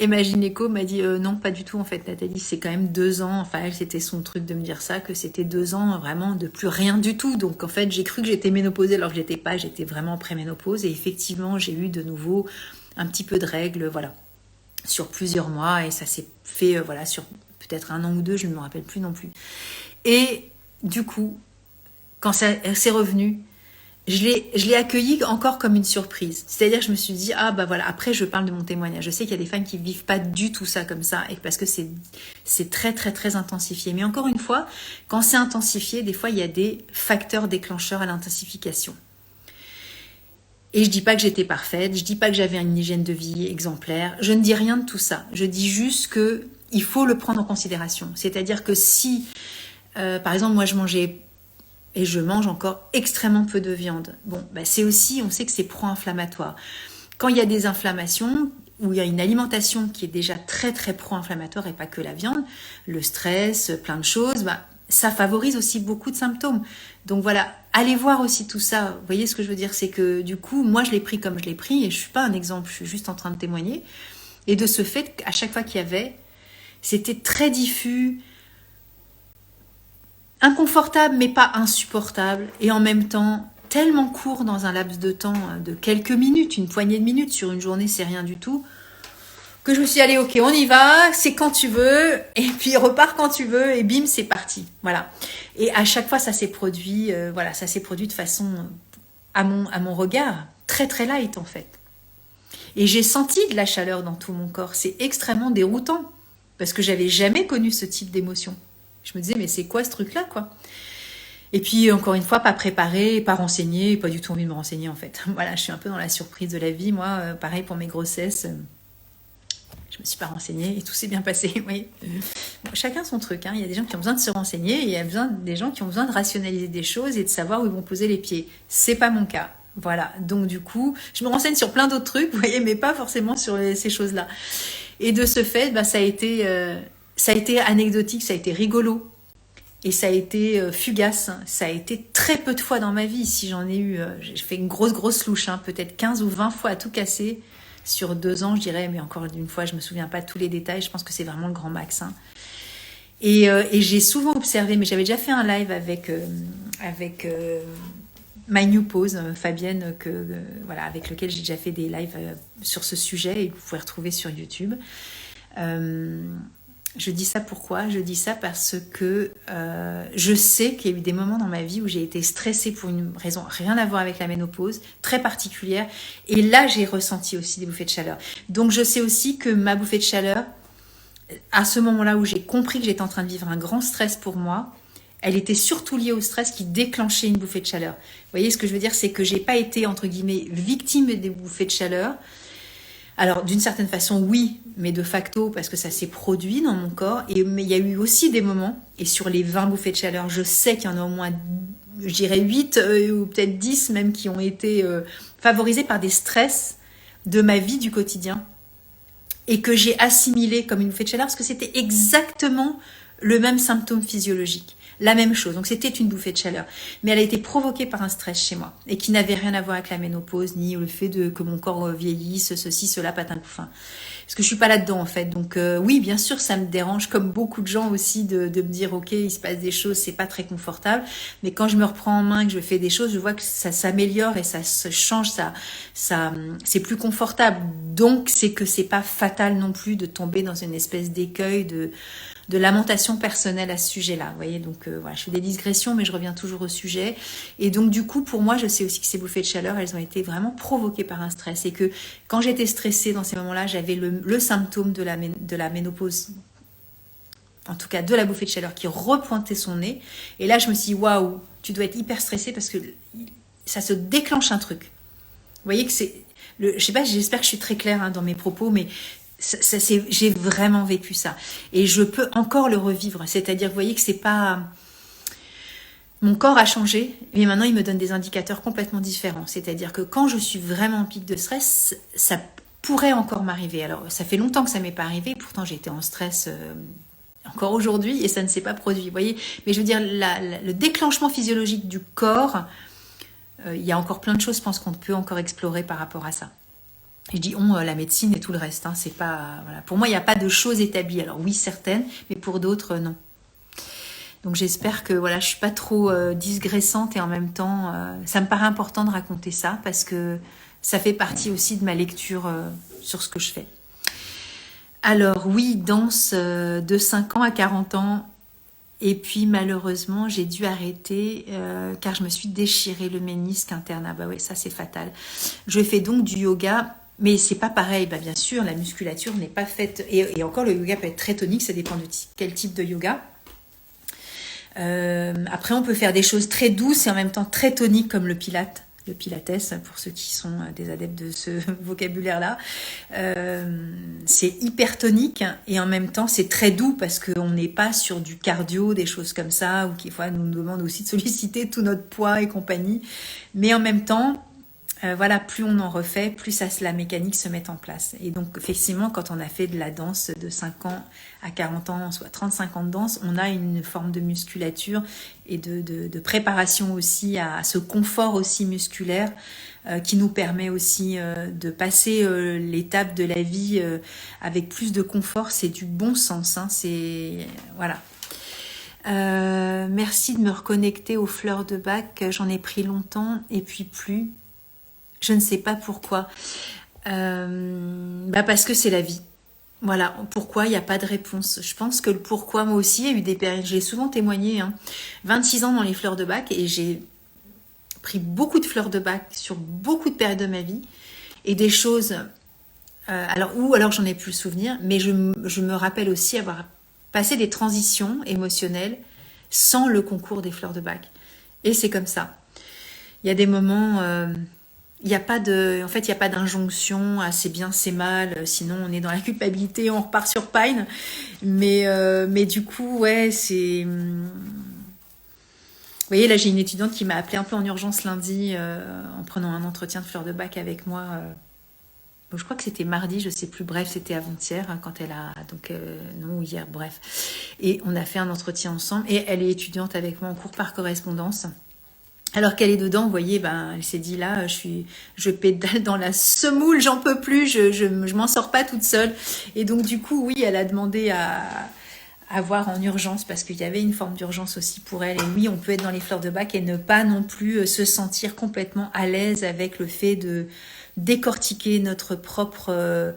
Speaker 1: Et ma gynéco m'a dit non, pas du tout en fait, Nathalie, c'est quand même 2 ans. Enfin, elle, c'était son truc de me dire ça, que c'était 2 ans vraiment de plus rien du tout. Donc en fait, j'ai cru que j'étais ménopausée alors que j'étais pas, j'étais vraiment en préménopause. Et effectivement, j'ai eu de nouveau un petit peu de règles, voilà, sur plusieurs mois. Et ça s'est fait, voilà, sur peut-être 1 an ou 2, je ne me rappelle plus non plus. Et du coup, quand ça s'est revenu, je l'ai accueilli encore comme une surprise. C'est-à-dire que je me suis dit, ah bah voilà, après je parle de mon témoignage. Je sais qu'il y a des femmes qui ne vivent pas du tout ça comme ça, et parce que c'est très très très intensifié. Mais encore une fois, quand c'est intensifié, des fois il y a des facteurs déclencheurs à l'intensification. Et je dis pas que j'étais parfaite, je dis pas que j'avais une hygiène de vie exemplaire, je ne dis rien de tout ça. Je dis juste que il faut le prendre en considération. C'est-à-dire que si, par exemple, moi je mangeais et je mange encore extrêmement peu de viande. Bon, bah c'est aussi, on sait que c'est pro-inflammatoire. Quand il y a des inflammations, ou il y a une alimentation qui est déjà très très pro-inflammatoire et pas que la viande, le stress, plein de choses, bah, ça favorise aussi beaucoup de symptômes. Donc voilà, allez voir aussi tout ça. Vous voyez ce que je veux dire, c'est que du coup, moi je l'ai pris comme je l'ai pris et je suis pas un exemple, je suis juste en train de témoigner. Et de ce fait, à chaque fois qu'il y avait, c'était très diffus, inconfortable mais pas insupportable, et en même temps tellement court dans un laps de temps de quelques minutes, une poignée de minutes sur une journée, c'est rien du tout, que je me suis dit allez ok, on y va, c'est quand tu veux, et puis repars quand tu veux, et bim, c'est parti, voilà. Et à chaque fois ça s'est produit, voilà, ça s'est produit de façon à mon regard très très light en fait. Et j'ai senti de la chaleur dans tout mon corps, c'est extrêmement déroutant parce que j'avais jamais connu ce type d'émotion. Je me disais, mais c'est quoi ce truc-là, quoi? Et puis, encore une fois, pas préparé, pas renseigné, pas du tout envie de me renseigner, en fait. Voilà, je suis un peu dans la surprise de la vie. Moi, pareil pour mes grossesses, je me suis pas renseignée et tout s'est bien passé, oui. Bon, chacun son truc, hein. Il y a des gens qui ont besoin de se renseigner et il y a des gens qui ont besoin de rationaliser des choses et de savoir où ils vont poser les pieds. C'est pas mon cas. Voilà, donc du coup, je me renseigne sur plein d'autres trucs, vous voyez, mais pas forcément sur ces choses-là. Et de ce fait, bah, ça a été anecdotique, ça a été rigolo. Et ça a été fugace, ça a été très peu de fois dans ma vie. Si j'en ai eu, j'ai fait une grosse louche, hein, peut-être 15 ou 20 fois à tout casser sur 2 ans, je dirais, mais encore une fois, je me souviens pas de tous les détails, je pense que c'est vraiment le grand max. Hein. Et j'ai souvent observé, mais j'avais déjà fait un live avec My New Pose, Fabienne, voilà, avec lequel j'ai déjà fait des lives sur ce sujet et que vous pouvez retrouver sur YouTube. Je dis ça pourquoi? Je dis ça parce que je sais qu'il y a eu des moments dans ma vie où j'ai été stressée pour une raison rien à voir avec la ménopause, très particulière. Et là, j'ai ressenti aussi des bouffées de chaleur. Donc, je sais aussi que ma bouffée de chaleur, à ce moment-là où j'ai compris que j'étais en train de vivre un grand stress pour moi, elle était surtout liée au stress qui déclenchait une bouffée de chaleur. Vous voyez ce que je veux dire? C'est que j'ai pas été, entre guillemets, victime des bouffées de chaleur. Alors, d'une certaine façon, oui, mais de facto, parce que ça s'est produit dans mon corps. Mais il y a eu aussi des moments, et sur les 20 bouffées de chaleur, je sais qu'il y en a au moins, je dirais 8 ou peut-être 10 même, qui ont été favorisés par des stress de ma vie du quotidien. Et que j'ai assimilé comme une bouffée de chaleur, parce que c'était exactement le même symptôme physiologique. La même chose. Donc c'était une bouffée de chaleur. Mais elle a été provoquée par un stress chez moi. Et qui n'avait rien à voir avec la ménopause, ni le fait que mon corps vieillisse, ceci, cela, patin couffin. Parce que je suis pas là-dedans en fait. Donc oui, bien sûr, ça me dérange, comme beaucoup de gens aussi, de me dire ok, il se passe des choses, c'est pas très confortable. Mais quand je me reprends en main, que je fais des choses, je vois que ça s'améliore et ça se change, c'est plus confortable. Donc c'est que c'est pas fatal non plus de tomber dans une espèce d'écueil de lamentation personnelle à ce sujet-là. Vous voyez, donc voilà, je fais des digressions, mais je reviens toujours au sujet. Et donc du coup, pour moi, je sais aussi que ces bouffées de chaleur, elles ont été vraiment provoquées par un stress. Et que quand j'étais stressée dans ces moments-là, j'avais le symptôme de la ménopause, en tout cas de la bouffée de chaleur, qui repointait son nez. Et là, je me suis dit, waouh, tu dois être hyper stressée parce que ça se déclenche un truc. Vous voyez que c'est... je sais pas, j'espère que je suis très claire dans mes propos, mais j'ai vraiment vécu ça. Et je peux encore le revivre. C'est-à-dire, vous voyez que c'est pas... Mon corps a changé, mais maintenant, il me donne des indicateurs complètement différents. C'est-à-dire que quand je suis vraiment en pic de stress, ça pourrait encore m'arriver. Alors, ça fait longtemps que ça m'est pas arrivé. Pourtant, j'ai été en stress encore aujourd'hui et ça ne s'est pas produit. Vous voyez? Mais je veux dire, le déclenchement physiologique du corps, il y a encore plein de choses, je pense, qu'on peut encore explorer par rapport à ça. Je dis la médecine et tout le reste. Hein, c'est pas, voilà. Pour moi, il n'y a pas de choses établies. Alors oui, certaines, mais pour d'autres, non. Donc j'espère que voilà, je suis pas trop digressante et en même temps, ça me paraît important de raconter ça parce que ça fait partie aussi de ma lecture sur ce que je fais. Alors oui, danse de 5 ans à 40 ans. Et puis malheureusement, j'ai dû arrêter car je me suis déchiré le ménisque interne. Ah bah oui, ça c'est fatal. Je fais donc du yoga. Mais c'est pas pareil, bah bien sûr, la musculature n'est pas faite. Et encore, le yoga peut être très tonique, ça dépend de quel type de yoga. Après, on peut faire des choses très douces et en même temps très toniques comme le pilates, pour ceux qui sont des adeptes de ce vocabulaire-là. C'est hyper tonique et en même temps, c'est très doux parce qu'on n'est pas sur du cardio, des choses comme ça, ou qui fois nous demande aussi de solliciter tout notre poids et compagnie. Mais en même temps, voilà, plus on en refait, plus la mécanique se met en place. Et donc, effectivement, quand on a fait de la danse de 5 ans à 40 ans, soit 35 ans de danse, on a une forme de musculature et de préparation aussi à ce confort aussi musculaire qui nous permet aussi de passer l'étape de la vie avec plus de confort. C'est du bon sens, hein, c'est... Voilà. Merci de me reconnecter aux fleurs de bac. J'en ai pris longtemps et puis plus. Je ne sais pas pourquoi. Parce que c'est la vie. Voilà, pourquoi il n'y a pas de réponse. Je pense que le pourquoi, moi aussi, il y a eu des périodes. J'ai souvent témoigné, 26 ans dans les fleurs de bac, et j'ai pris beaucoup de fleurs de bac sur beaucoup de périodes de ma vie, et des choses, alors j'en ai plus le souvenir, mais je me rappelle aussi avoir passé des transitions émotionnelles sans le concours des fleurs de bac. Et c'est comme ça. Il y a des moments... il n'y a pas d'injonction à c'est bien, c'est mal, sinon on est dans la culpabilité, on repart sur Pine. Mais du coup, ouais, c'est... Vous voyez, là j'ai une étudiante qui m'a appelée un peu en urgence lundi en prenant un entretien de fleurs de bac avec moi. Je crois que c'était mardi, je sais plus, bref, c'était avant-hier quand elle a... Donc, non, hier, bref. Et on a fait un entretien ensemble. Et elle est étudiante avec moi en cours par correspondance. Alors qu'elle est dedans, vous voyez, ben, elle s'est dit là, je pédale dans la semoule, j'en peux plus, je m'en sors pas toute seule. Et donc du coup, oui, elle a demandé à voir en urgence parce qu'il y avait une forme d'urgence aussi pour elle. Et oui, on peut être dans les fleurs de bac et ne pas non plus se sentir complètement à l'aise avec le fait de décortiquer notre propre,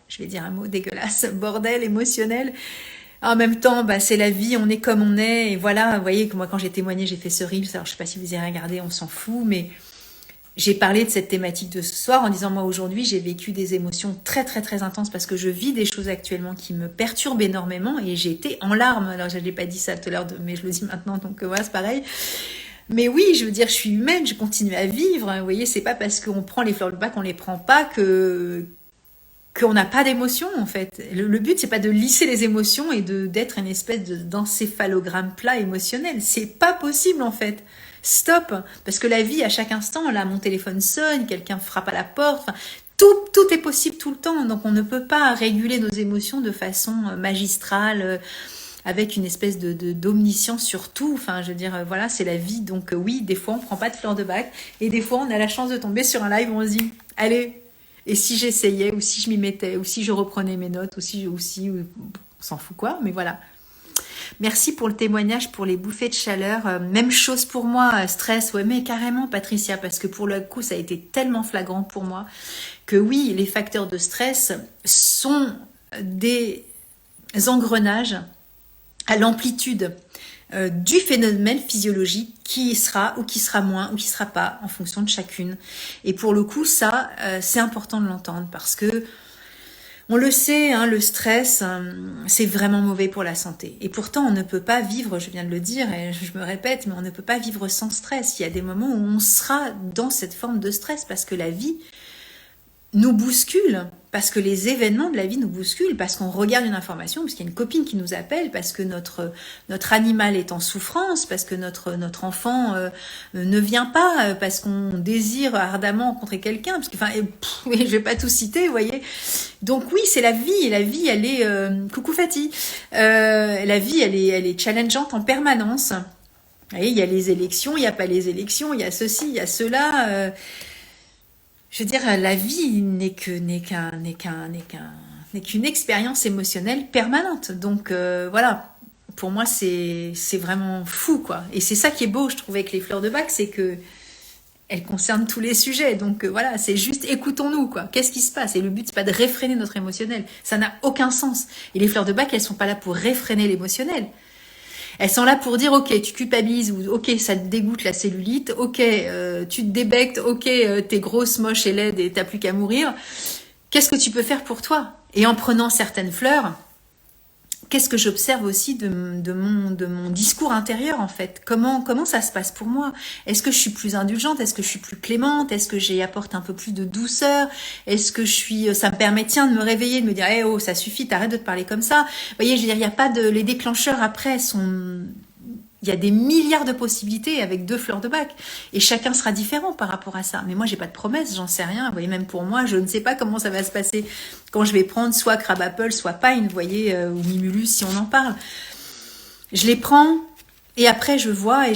Speaker 1: je vais dire un mot dégueulasse, bordel émotionnel. En même temps, bah, c'est la vie, on est comme on est. Et voilà, vous voyez que moi, quand j'ai témoigné, j'ai fait ce reel. Alors, je sais pas si vous avez regardé, on s'en fout, mais j'ai parlé de cette thématique de ce soir en disant, moi, aujourd'hui, j'ai vécu des émotions très, très, très intenses parce que je vis des choses actuellement qui me perturbent énormément et j'ai été en larmes. Alors, je n'ai pas dit ça tout à l'heure, mais je le dis maintenant, donc voilà, c'est pareil. Mais oui, je veux dire, je suis humaine, je continue à vivre. Vous voyez, c'est pas parce qu'on prend les fleurs de bac qu'on les prend pas qu'on n'a pas d'émotions en fait. Le but c'est pas de lisser les émotions et d'être une espèce d'encéphalogramme plat émotionnel. C'est pas possible en fait. Stop, parce que la vie à chaque instant, là mon téléphone sonne, quelqu'un frappe à la porte, enfin, tout est possible tout le temps. Donc on ne peut pas réguler nos émotions de façon magistrale. Avec une espèce d'omniscience sur tout. Enfin, je veux dire, voilà, c'est la vie. Donc oui, des fois on prend pas de fleurs de bac et des fois on a la chance de tomber sur un live où on se dit, allez. Et si j'essayais, ou si je m'y mettais, ou si je reprenais mes notes, ou si, on s'en fout quoi, mais voilà. Merci pour le témoignage, pour les bouffées de chaleur. Même chose pour moi, stress, ouais, mais carrément Patricia, parce que pour le coup, ça a été tellement flagrant pour moi que oui, les facteurs de stress sont des engrenages à l'amplitude du phénomène physiologique qui sera ou qui sera moins ou qui sera pas en fonction de chacune. Et pour le coup, ça, c'est important de l'entendre parce que on le sait, hein, le stress, c'est vraiment mauvais pour la santé. Et pourtant, on ne peut pas vivre, je viens de le dire et je me répète, mais on ne peut pas vivre sans stress. Il y a des moments où on sera dans cette forme de stress parce que la vie nous bouscule, parce que les événements de la vie nous bousculent, parce qu'on regarde une information, parce qu'il y a une copine qui nous appelle, parce que notre animal est en souffrance, parce que notre enfant ne vient pas, parce qu'on désire ardemment rencontrer quelqu'un, parce que, enfin, je vais pas tout citer, vous voyez. Donc oui, c'est la vie, et la vie, elle est, coucou Fatih, la vie, elle est challengeante en permanence. Vous voyez, il y a les élections, il n'y a pas les élections, il y a ceci, il y a cela. Je veux dire, la vie n'est qu'une expérience émotionnelle permanente. Donc voilà, pour moi c'est vraiment fou quoi. Et c'est ça qui est beau, je trouve, avec les fleurs de bac, c'est que elles concernent tous les sujets. Donc voilà, c'est juste écoutons-nous quoi. Qu'est-ce qui se passe? Et le but c'est pas de réfréner notre émotionnel. Ça n'a aucun sens. Et les fleurs de bac, elles sont pas là pour réfréner l'émotionnel. Elles sont là pour dire, ok, tu culpabilises, ou ok, ça te dégoûte la cellulite, ok, tu te débectes, ok, t'es grosse, moche et laide et t'as plus qu'à mourir. Qu'est-ce que tu peux faire pour toi? Et en prenant certaines fleurs, qu'est-ce que j'observe aussi de mon discours intérieur en fait? Comment ça se passe pour moi? Est-ce que je suis plus indulgente? Est-ce que je suis plus clémente? Est-ce que j'y apporte un peu plus de douceur? Est-ce que ça me permet de me réveiller, de me dire hey, oh ça suffit, t'arrêtes de te parler comme ça. Vous voyez, je veux dire, il y a pas les déclencheurs après sont. Il y a des milliards de possibilités avec 2 fleurs de bac. Et chacun sera différent par rapport à ça. Mais moi, j'ai pas de promesse, j'en sais rien. Vous voyez, même pour moi, je ne sais pas comment ça va se passer quand je vais prendre soit Crab Apple, soit Pine, vous voyez, ou Mimulus, si on en parle. Je les prends, et après, je vois, et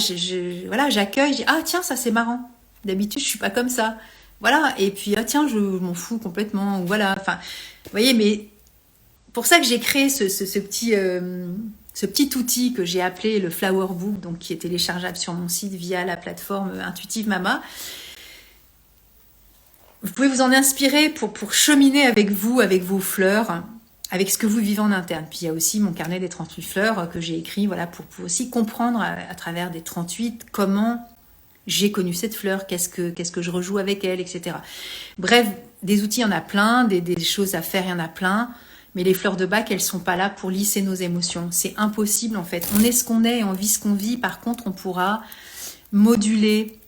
Speaker 1: voilà, j'accueille, je dis, ah tiens, ça c'est marrant. D'habitude, je suis pas comme ça. Voilà, et puis, ah tiens, je m'en fous complètement, ou voilà. Enfin, vous voyez, mais pour ça que j'ai créé ce petit outil que j'ai appelé le Flower Book, donc qui est téléchargeable sur mon site via la plateforme Intuitive Mama. Vous pouvez vous en inspirer pour cheminer avec vous, avec vos fleurs, avec ce que vous vivez en interne. Puis il y a aussi mon carnet des 38 fleurs que j'ai écrit, voilà, pour aussi comprendre à travers des 38 comment j'ai connu cette fleur, qu'est-ce que je rejoue avec elle, etc. Bref, des outils, il y en a plein, des choses à faire, il y en a plein. Mais les fleurs de bac, elles sont pas là pour lisser nos émotions. C'est impossible en fait. On est ce qu'on est et on vit ce qu'on vit. Par contre, on pourra moduler,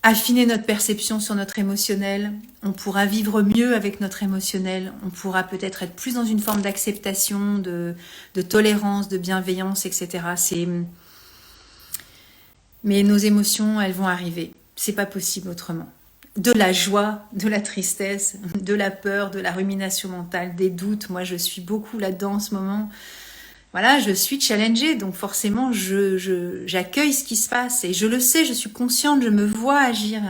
Speaker 1: affiner notre perception sur notre émotionnel. On pourra vivre mieux avec notre émotionnel. On pourra peut-être être plus dans une forme d'acceptation, de tolérance, de bienveillance, etc. Mais nos émotions, elles vont arriver. C'est pas possible autrement. de la joie, de la tristesse, de la peur, de la rumination mentale, des doutes. Moi, je suis beaucoup là-dedans en ce moment. Voilà, je suis challengée, donc forcément, j'accueille ce qui se passe et je le sais, je suis consciente, je me vois agir.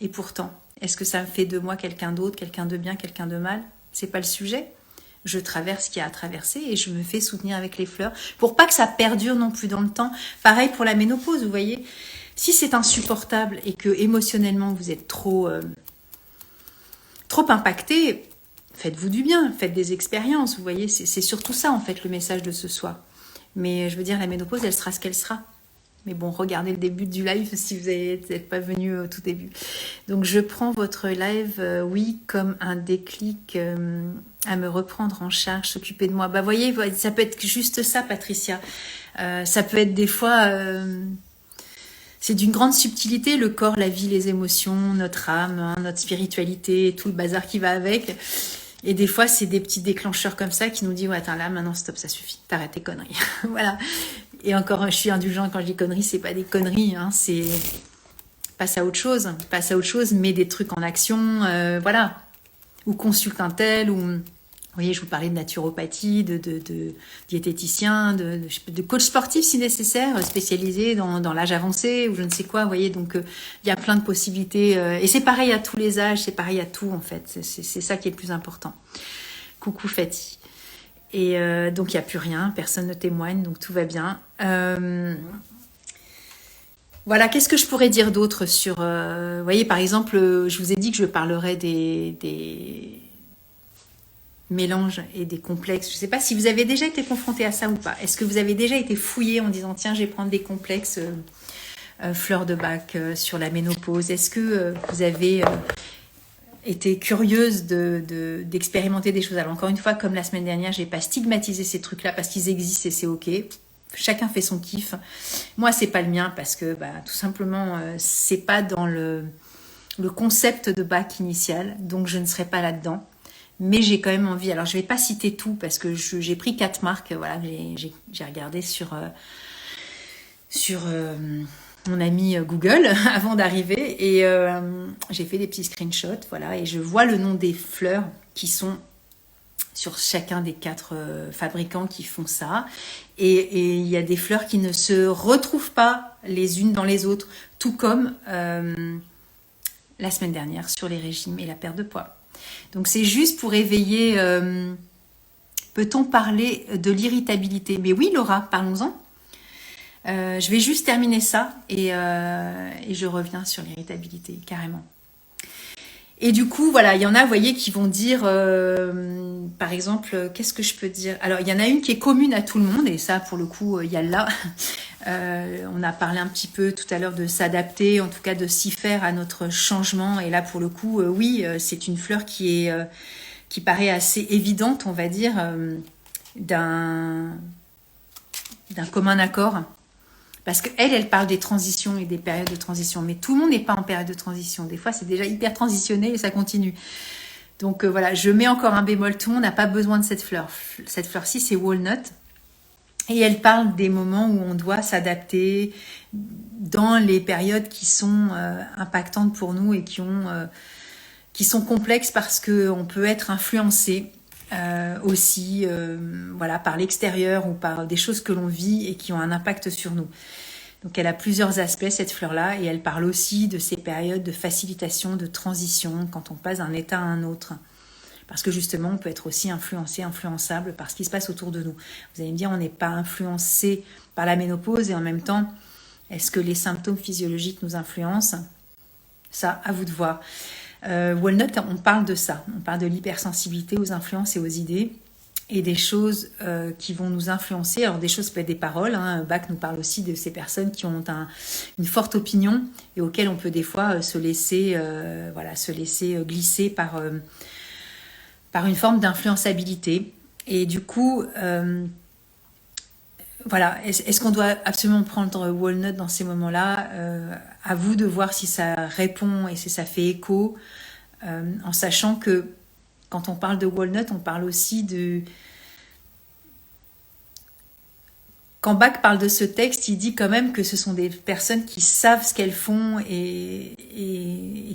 Speaker 1: Et pourtant, est-ce que ça me fait de moi quelqu'un d'autre, quelqu'un de bien, quelqu'un de mal? C'est pas le sujet. Je traverse ce qu'il y a à traverser et je me fais soutenir avec les fleurs pour pas que ça perdure non plus dans le temps. Pareil pour la ménopause, vous voyez. Si c'est insupportable et que émotionnellement vous êtes trop impacté, faites-vous du bien, faites des expériences, vous voyez, c'est surtout ça en fait le message de ce soir. Mais je veux dire, la ménopause, elle sera ce qu'elle sera. Mais bon, regardez le début du live si vous n'êtes pas venu au tout début. Donc je prends votre live, oui, comme un déclic à me reprendre en charge, s'occuper de moi. Bah voyez, ça peut être juste ça, Patricia. Ça peut être des fois... c'est d'une grande subtilité, le corps, la vie, les émotions, notre âme, hein, notre spiritualité, tout le bazar qui va avec. Et des fois, c'est des petits déclencheurs comme ça qui nous disent « Ouais, attends, là, maintenant, stop, ça suffit. T'arrêtes tes conneries. » Voilà. Et encore, je suis indulgente quand je dis conneries, c'est pas des conneries, hein, c'est passe à autre chose, mets des trucs en action, voilà. Ou consulte un tel, ou... Vous voyez, je vous parlais de naturopathie, de diététicien, de coach sportif si nécessaire, spécialisé dans l'âge avancé ou je ne sais quoi. Vous voyez, donc il y a plein de possibilités. Et c'est pareil à tous les âges, c'est pareil à tout en fait. C'est ça qui est le plus important. Coucou Fatih. Et donc il n'y a plus rien, personne ne témoigne, donc tout va bien. Voilà, qu'est-ce que je pourrais dire d'autre sur... vous voyez, par exemple, je vous ai dit que je parlerais des mélanges et des complexes. Je ne sais pas si vous avez déjà été confronté à ça ou pas. Est-ce que vous avez déjà été fouillé en disant tiens, je vais prendre des complexes fleurs de bac sur la ménopause? Est-ce que vous avez été curieuse d'expérimenter des choses? Alors encore une fois, comme la semaine dernière, je n'ai pas stigmatisé ces trucs-là parce qu'ils existent et c'est ok. Chacun fait son kiff. Moi, c'est pas le mien parce que tout simplement, c'est pas dans le concept de bac initial, donc je ne serai pas là-dedans. Mais j'ai quand même envie. Alors, je ne vais pas citer tout parce que j'ai pris 4 marques. Voilà, j'ai regardé sur mon ami Google avant d'arriver et j'ai fait des petits screenshots. Voilà, et je vois le nom des fleurs qui sont sur chacun des 4 fabricants qui font ça. Et il y a des fleurs qui ne se retrouvent pas les unes dans les autres, tout comme la semaine dernière sur les régimes et la perte de poids. Donc c'est juste pour éveiller, peut-on parler de l'irritabilité? Mais oui Laura, parlons-en. Je vais juste terminer ça et je reviens sur l'irritabilité, carrément. Et du coup, voilà, il y en a, vous voyez, qui vont dire, par exemple, qu'est-ce que je peux dire? Alors, il y en a une qui est commune à tout le monde, et ça, pour le coup, il y a là. On a parlé un petit peu tout à l'heure de s'adapter, en tout cas de s'y faire à notre changement. Et là, pour le coup, oui, c'est une fleur qui paraît assez évidente, on va dire, d'un commun accord. Parce qu'elle parle des transitions et des périodes de transition. Mais tout le monde n'est pas en période de transition. Des fois, c'est déjà hyper transitionné et ça continue. Donc voilà, je mets encore un bémol. Tout le monde n'a pas besoin de cette fleur. Cette fleur-ci, c'est Walnut. Et elle parle des moments où on doit s'adapter dans les périodes qui sont impactantes pour nous et qui sont complexes parce qu'on peut être influencé aussi voilà, par l'extérieur ou par des choses que l'on vit et qui ont un impact sur nous. Donc elle a plusieurs aspects cette fleur-là et elle parle aussi de ces périodes de facilitation, de transition quand on passe d'un état à un autre. Parce que justement on peut être aussi influencé, influençable par ce qui se passe autour de nous. Vous allez me dire on n'est pas influencé par la ménopause et en même temps est-ce que les symptômes physiologiques nous influencent? Ça, à vous de voir. Walnut, on parle de ça. On parle de l'hypersensibilité aux influences et aux idées et des choses qui vont nous influencer. Alors des choses peut être des paroles. Bach nous parle aussi de ces personnes qui ont une forte opinion et auxquelles on peut des fois se laisser glisser par une forme d'influençabilité. Et du coup, voilà, est-ce qu'on doit absolument prendre Walnut dans ces moments-là? À vous de voir si ça répond et si ça fait écho, en sachant que quand on parle de Walnut, on parle aussi de... Vous voyez, il y a des fleurs qui sont... Alors, il y en a une qui est commune à tout le monde, et ça, pour le coup, il y a là. On a parlé un petit peu tout à l'heure de s'adapter, en tout cas de s'y faire à notre changement. Et là, pour le coup, oui, c'est une fleur qui est Quand Bach parle de ce texte, il dit quand même que ce sont des personnes qui savent ce qu'elles font et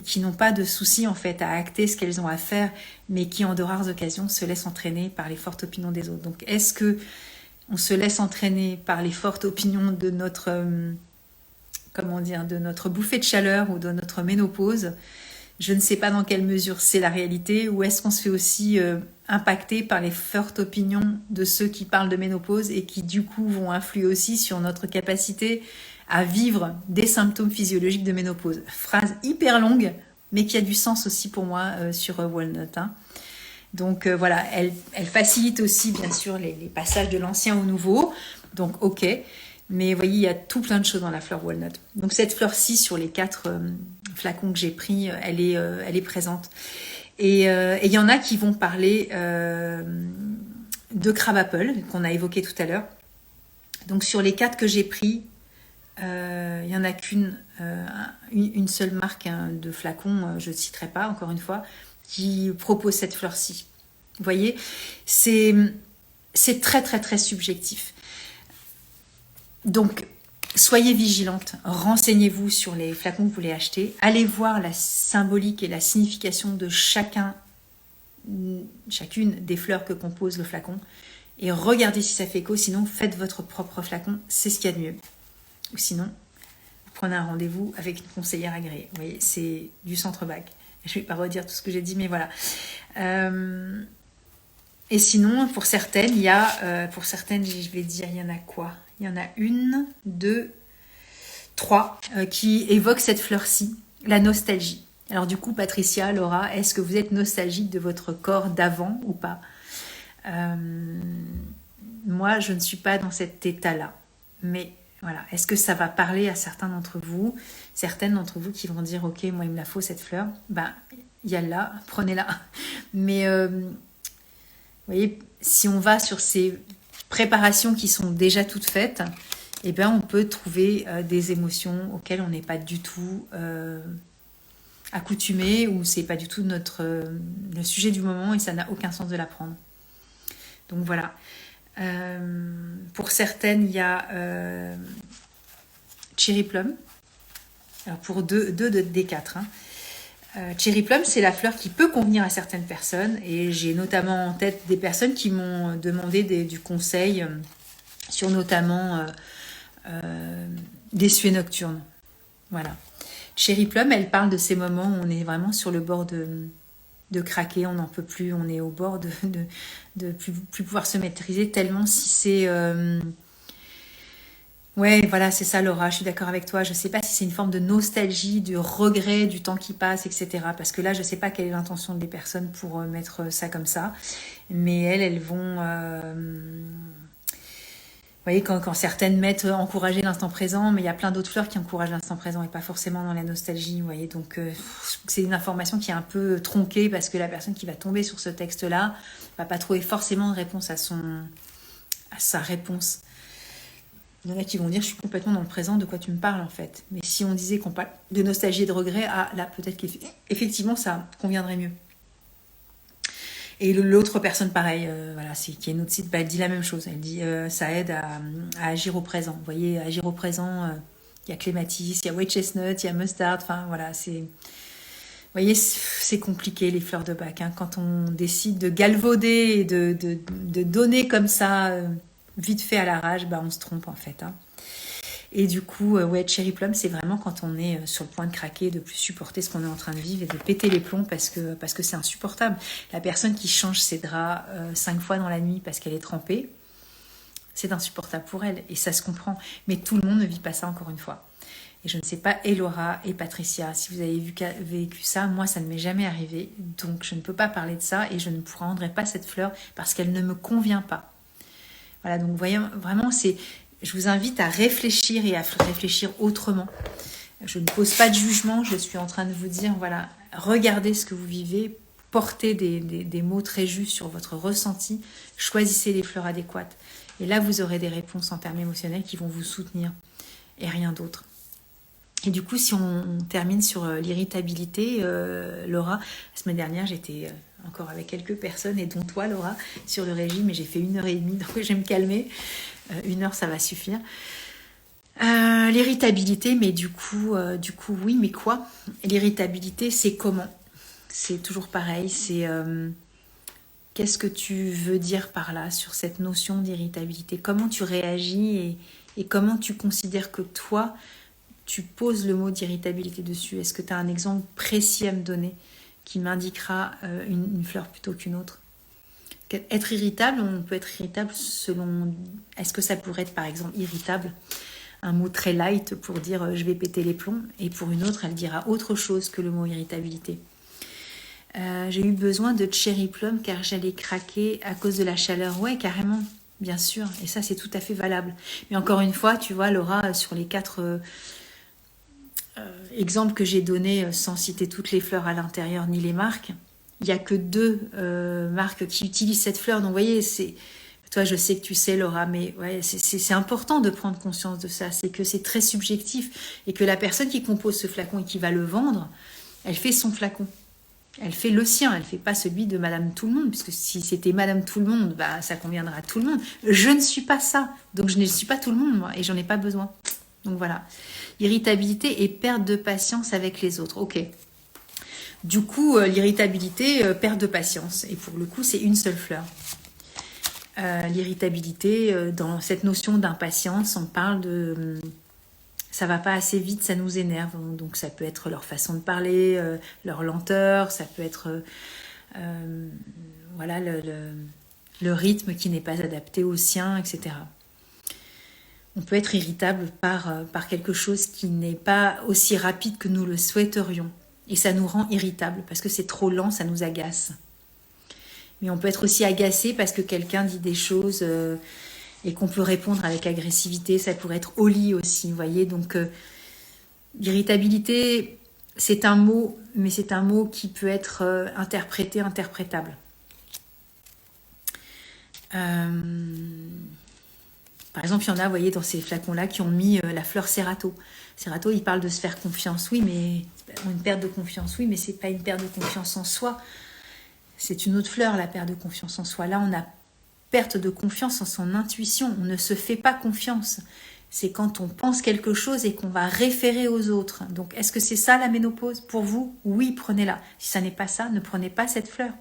Speaker 1: qui n'ont pas de souci en fait à acter ce qu'elles ont à faire, mais qui en de rares occasions se laissent entraîner par les fortes opinions des autres. Donc est-ce que on se laisse entraîner par les fortes opinions de notre de notre bouffée de chaleur ou de notre ménopause? Je ne sais pas dans quelle mesure c'est la réalité, ou est-ce qu'on se fait aussi impacter par les fortes opinions de ceux qui parlent de ménopause et qui du coup vont influer aussi sur notre capacité à vivre des symptômes physiologiques de ménopause. Phrase hyper longue, mais qui a du sens aussi pour moi sur Walnut. Hein. Donc voilà, elle facilite aussi bien sûr les passages de l'ancien au nouveau, donc ok. Mais vous voyez, il y a tout plein de choses dans la fleur Walnut. Donc cette fleur-ci, sur les 4 flacons que j'ai pris, elle est présente. Et il y en a qui vont parler de Crab Apple, qu'on a évoqué tout à l'heure. Donc sur les 4 que j'ai pris, il n'y en a une seule marque de flacons, je ne citerai pas encore une fois, qui propose cette fleur-ci. Vous voyez, c'est très très très subjectif. Donc, soyez vigilante, renseignez-vous sur les flacons que vous voulez acheter, allez voir la symbolique et la signification de chacune des fleurs que compose le flacon et regardez si ça fait écho, sinon faites votre propre flacon, c'est ce qu'il y a de mieux. Ou sinon, prenez un rendez-vous avec une conseillère agréée. Vous voyez, c'est du centre Bach. Je ne vais pas redire tout ce que j'ai dit, mais voilà. Et sinon, pour certaines, je vais dire, il y en a quoi? Il y en a 1, 2, 3 qui évoquent cette fleur-ci, la nostalgie. Alors du coup, Patricia, Laura, est-ce que vous êtes nostalgique de votre corps d'avant ou pas? Moi, je ne suis pas dans cet état-là. Mais voilà, est-ce que ça va parler à certaines d'entre vous qui vont dire, ok, moi, il me la faut cette fleur. Ben, il y a là, prenez-la. Mais vous voyez, si on va sur ces préparations qui sont déjà toutes faites, eh bien, on peut trouver des émotions auxquelles on n'est pas du tout accoutumé ou c'est pas du tout le sujet du moment et ça n'a aucun sens de l'apprendre. Donc voilà. Pour certaines, il y a Cherry Plum. Alors pour deux des 4. Cherry Plum, c'est la fleur qui peut convenir à certaines personnes et j'ai notamment en tête des personnes qui m'ont demandé du conseil sur notamment des suées nocturnes. Voilà. Cherry Plum, elle parle de ces moments où on est vraiment sur le bord de craquer, on n'en peut plus, on est au bord de plus pouvoir se maîtriser tellement si c'est... Ouais, voilà, c'est ça Laura, je suis d'accord avec toi. Je ne sais pas si c'est une forme de nostalgie, de regret du temps qui passe, etc. Parce que là, je ne sais pas quelle est l'intention des personnes pour mettre ça comme ça. Mais elles vont... Vous voyez, quand certaines mettent encourager l'instant présent, mais il y a plein d'autres fleurs qui encouragent l'instant présent et pas forcément dans la nostalgie. Vous voyez, donc c'est une information qui est un peu tronquée parce que la personne qui va tomber sur ce texte-là va pas trouver forcément de réponse à sa réponse. Il y en a qui vont dire, je suis complètement dans le présent, de quoi tu me parles en fait. Mais si on disait qu'on parle de nostalgie et de regret, là peut-être qu'effectivement ça conviendrait mieux. Et l'autre personne pareil, voilà, qui est une autre site, elle dit la même chose. Elle dit ça aide à agir au présent. Vous voyez, agir au présent, il y a clématis, il y a white chestnut, il y a mustard, enfin voilà, c'est... Vous voyez, c'est compliqué les fleurs de Bach. Hein, quand on décide de galvauder et de donner comme ça... vite fait à la rage, on se trompe en fait. Hein. Et du coup, Cherry Plum, c'est vraiment quand on est sur le point de craquer, de plus supporter ce qu'on est en train de vivre et de péter les plombs parce que c'est insupportable. La personne qui change ses draps 5 fois dans la nuit parce qu'elle est trempée, c'est insupportable pour elle et ça se comprend. Mais tout le monde ne vit pas ça encore une fois. Et je ne sais pas, Laura et Patricia, si vous avez vécu ça, moi ça ne m'est jamais arrivé. Donc je ne peux pas parler de ça et je ne prendrai pas cette fleur parce qu'elle ne me convient pas. Voilà, donc voyez, vraiment, je vous invite à réfléchir et à réfléchir autrement. Je ne pose pas de jugement, je suis en train de vous dire, voilà, regardez ce que vous vivez, portez des mots très justes sur votre ressenti, choisissez les fleurs adéquates. Et là, vous aurez des réponses en termes émotionnels qui vont vous soutenir et rien d'autre. Et du coup, si on termine sur l'irritabilité, Laura, la semaine dernière, j'étais encore avec quelques personnes, et dont toi, Laura, sur le régime, et j'ai fait 1h30, donc je vais me calmer. 1 heure, ça va suffire. L'irritabilité, mais du coup, oui, mais quoi? L'irritabilité, c'est comment? C'est toujours pareil, c'est qu'est-ce que tu veux dire par là, sur cette notion d'irritabilité? Comment tu réagis et comment tu considères que toi, tu poses le mot d'irritabilité dessus? Est-ce que tu as un exemple précis à me donner qui m'indiquera une fleur plutôt qu'une autre? Être irritable, on peut être irritable selon... Est-ce que ça pourrait être par exemple irritable, un mot très light pour dire je vais péter les plombs, et pour une autre, elle dira autre chose que le mot irritabilité. J'ai eu besoin de cherry plum car j'allais craquer à cause de la chaleur. Ouais, carrément, bien sûr, et ça c'est tout à fait valable. Mais encore une fois, tu vois, Laura, sur les 4 exemples que j'ai donnés, sans citer toutes les fleurs à l'intérieur ni les marques, il n'y a que 2 marques qui utilisent cette fleur. Donc vous voyez, c'est... Toi, je sais que tu sais, Laura, mais ouais, c'est important de prendre conscience de ça. C'est que c'est très subjectif et que la personne qui compose ce flacon et qui va le vendre, elle fait son flacon. Elle fait le sien, elle ne fait pas celui de Madame Tout-le-Monde, puisque si c'était Madame Tout-le-Monde, bah, ça conviendra à tout le monde. Je ne suis pas ça, donc je ne suis pas tout le monde, moi, et j'en ai pas besoin. Donc voilà. Irritabilité et perte de patience avec les autres. Ok. Du coup, l'irritabilité, perte de patience. Et pour le coup, c'est une seule fleur. L'irritabilité, dans cette notion d'impatience, on parle de... ça va pas assez vite, ça nous énerve. Donc ça peut être leur façon de parler, leur lenteur, ça peut être voilà, le rythme qui n'est pas adapté au sien, etc. On peut être irritable par quelque chose qui n'est pas aussi rapide que nous le souhaiterions. Et ça nous rend irritable parce que c'est trop lent, ça nous agace. Mais on peut être aussi agacé parce que quelqu'un dit des choses et qu'on peut répondre avec agressivité. Ça pourrait être au lit aussi, vous voyez. Donc, l'irritabilité, c'est un mot, mais c'est un mot qui peut être interprété, interprétable. Par exemple, il y en a, vous voyez, dans ces flacons-là qui ont mis la fleur Cerato. Cerato, il parle de se faire confiance, oui, mais une perte de confiance, oui, mais c'est pas une perte de confiance en soi. C'est une autre fleur, la perte de confiance en soi. Là, on a perte de confiance en son intuition. On ne se fait pas confiance. C'est quand on pense quelque chose et qu'on va référer aux autres. Donc, est-ce que c'est ça la ménopause pour vous? Oui, prenez-la. Si ça n'est pas ça, ne prenez pas cette fleur.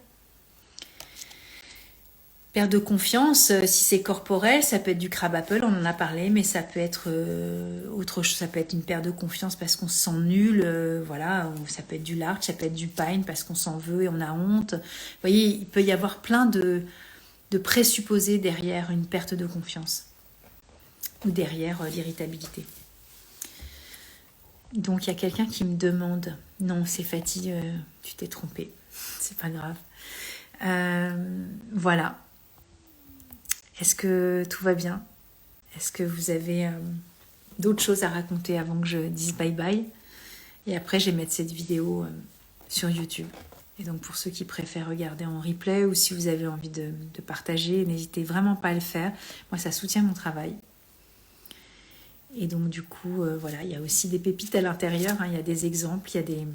Speaker 1: Perte de confiance, si c'est corporel, ça peut être du crab apple, on en a parlé, mais ça peut être autre chose, ça peut être une perte de confiance parce qu'on se sent nul, voilà, ou ça peut être du large, ça peut être du pine parce qu'on s'en veut et on a honte. Vous voyez, il peut y avoir plein de présupposés derrière une perte de confiance ou derrière l'irritabilité. Donc il y a quelqu'un qui me demande, non, c'est Fatih, tu t'es trompée, c'est pas grave. Voilà. Est-ce que tout va bien? Est-ce que vous avez d'autres choses à raconter avant que je dise bye bye? Et après, je vais mettre cette vidéo sur YouTube. Et donc, pour ceux qui préfèrent regarder en replay ou si vous avez envie de partager, n'hésitez vraiment pas à le faire. Moi, ça soutient mon travail. Et donc, du coup, voilà, il y a aussi des pépites à l'intérieur. Hein, il y a des exemples, il y a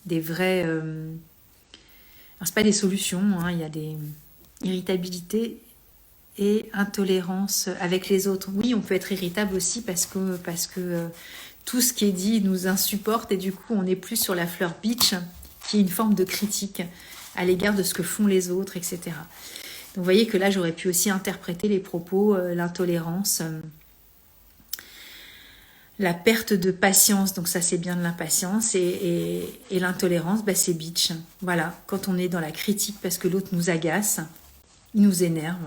Speaker 1: des vrais... alors, c'est pas des solutions, hein, il y a des irritabilités et intolérance avec les autres. Oui, on peut être irritable aussi parce que tout ce qui est dit nous insupporte et du coup on n'est plus sur la fleur bitch qui est une forme de critique à l'égard de ce que font les autres, etc. Donc vous voyez que là j'aurais pu aussi interpréter les propos, l'intolérance, la perte de patience, donc ça c'est bien de l'impatience, et l'intolérance, bah, c'est bitch. Voilà, quand on est dans la critique parce que l'autre nous agace, il nous énerve.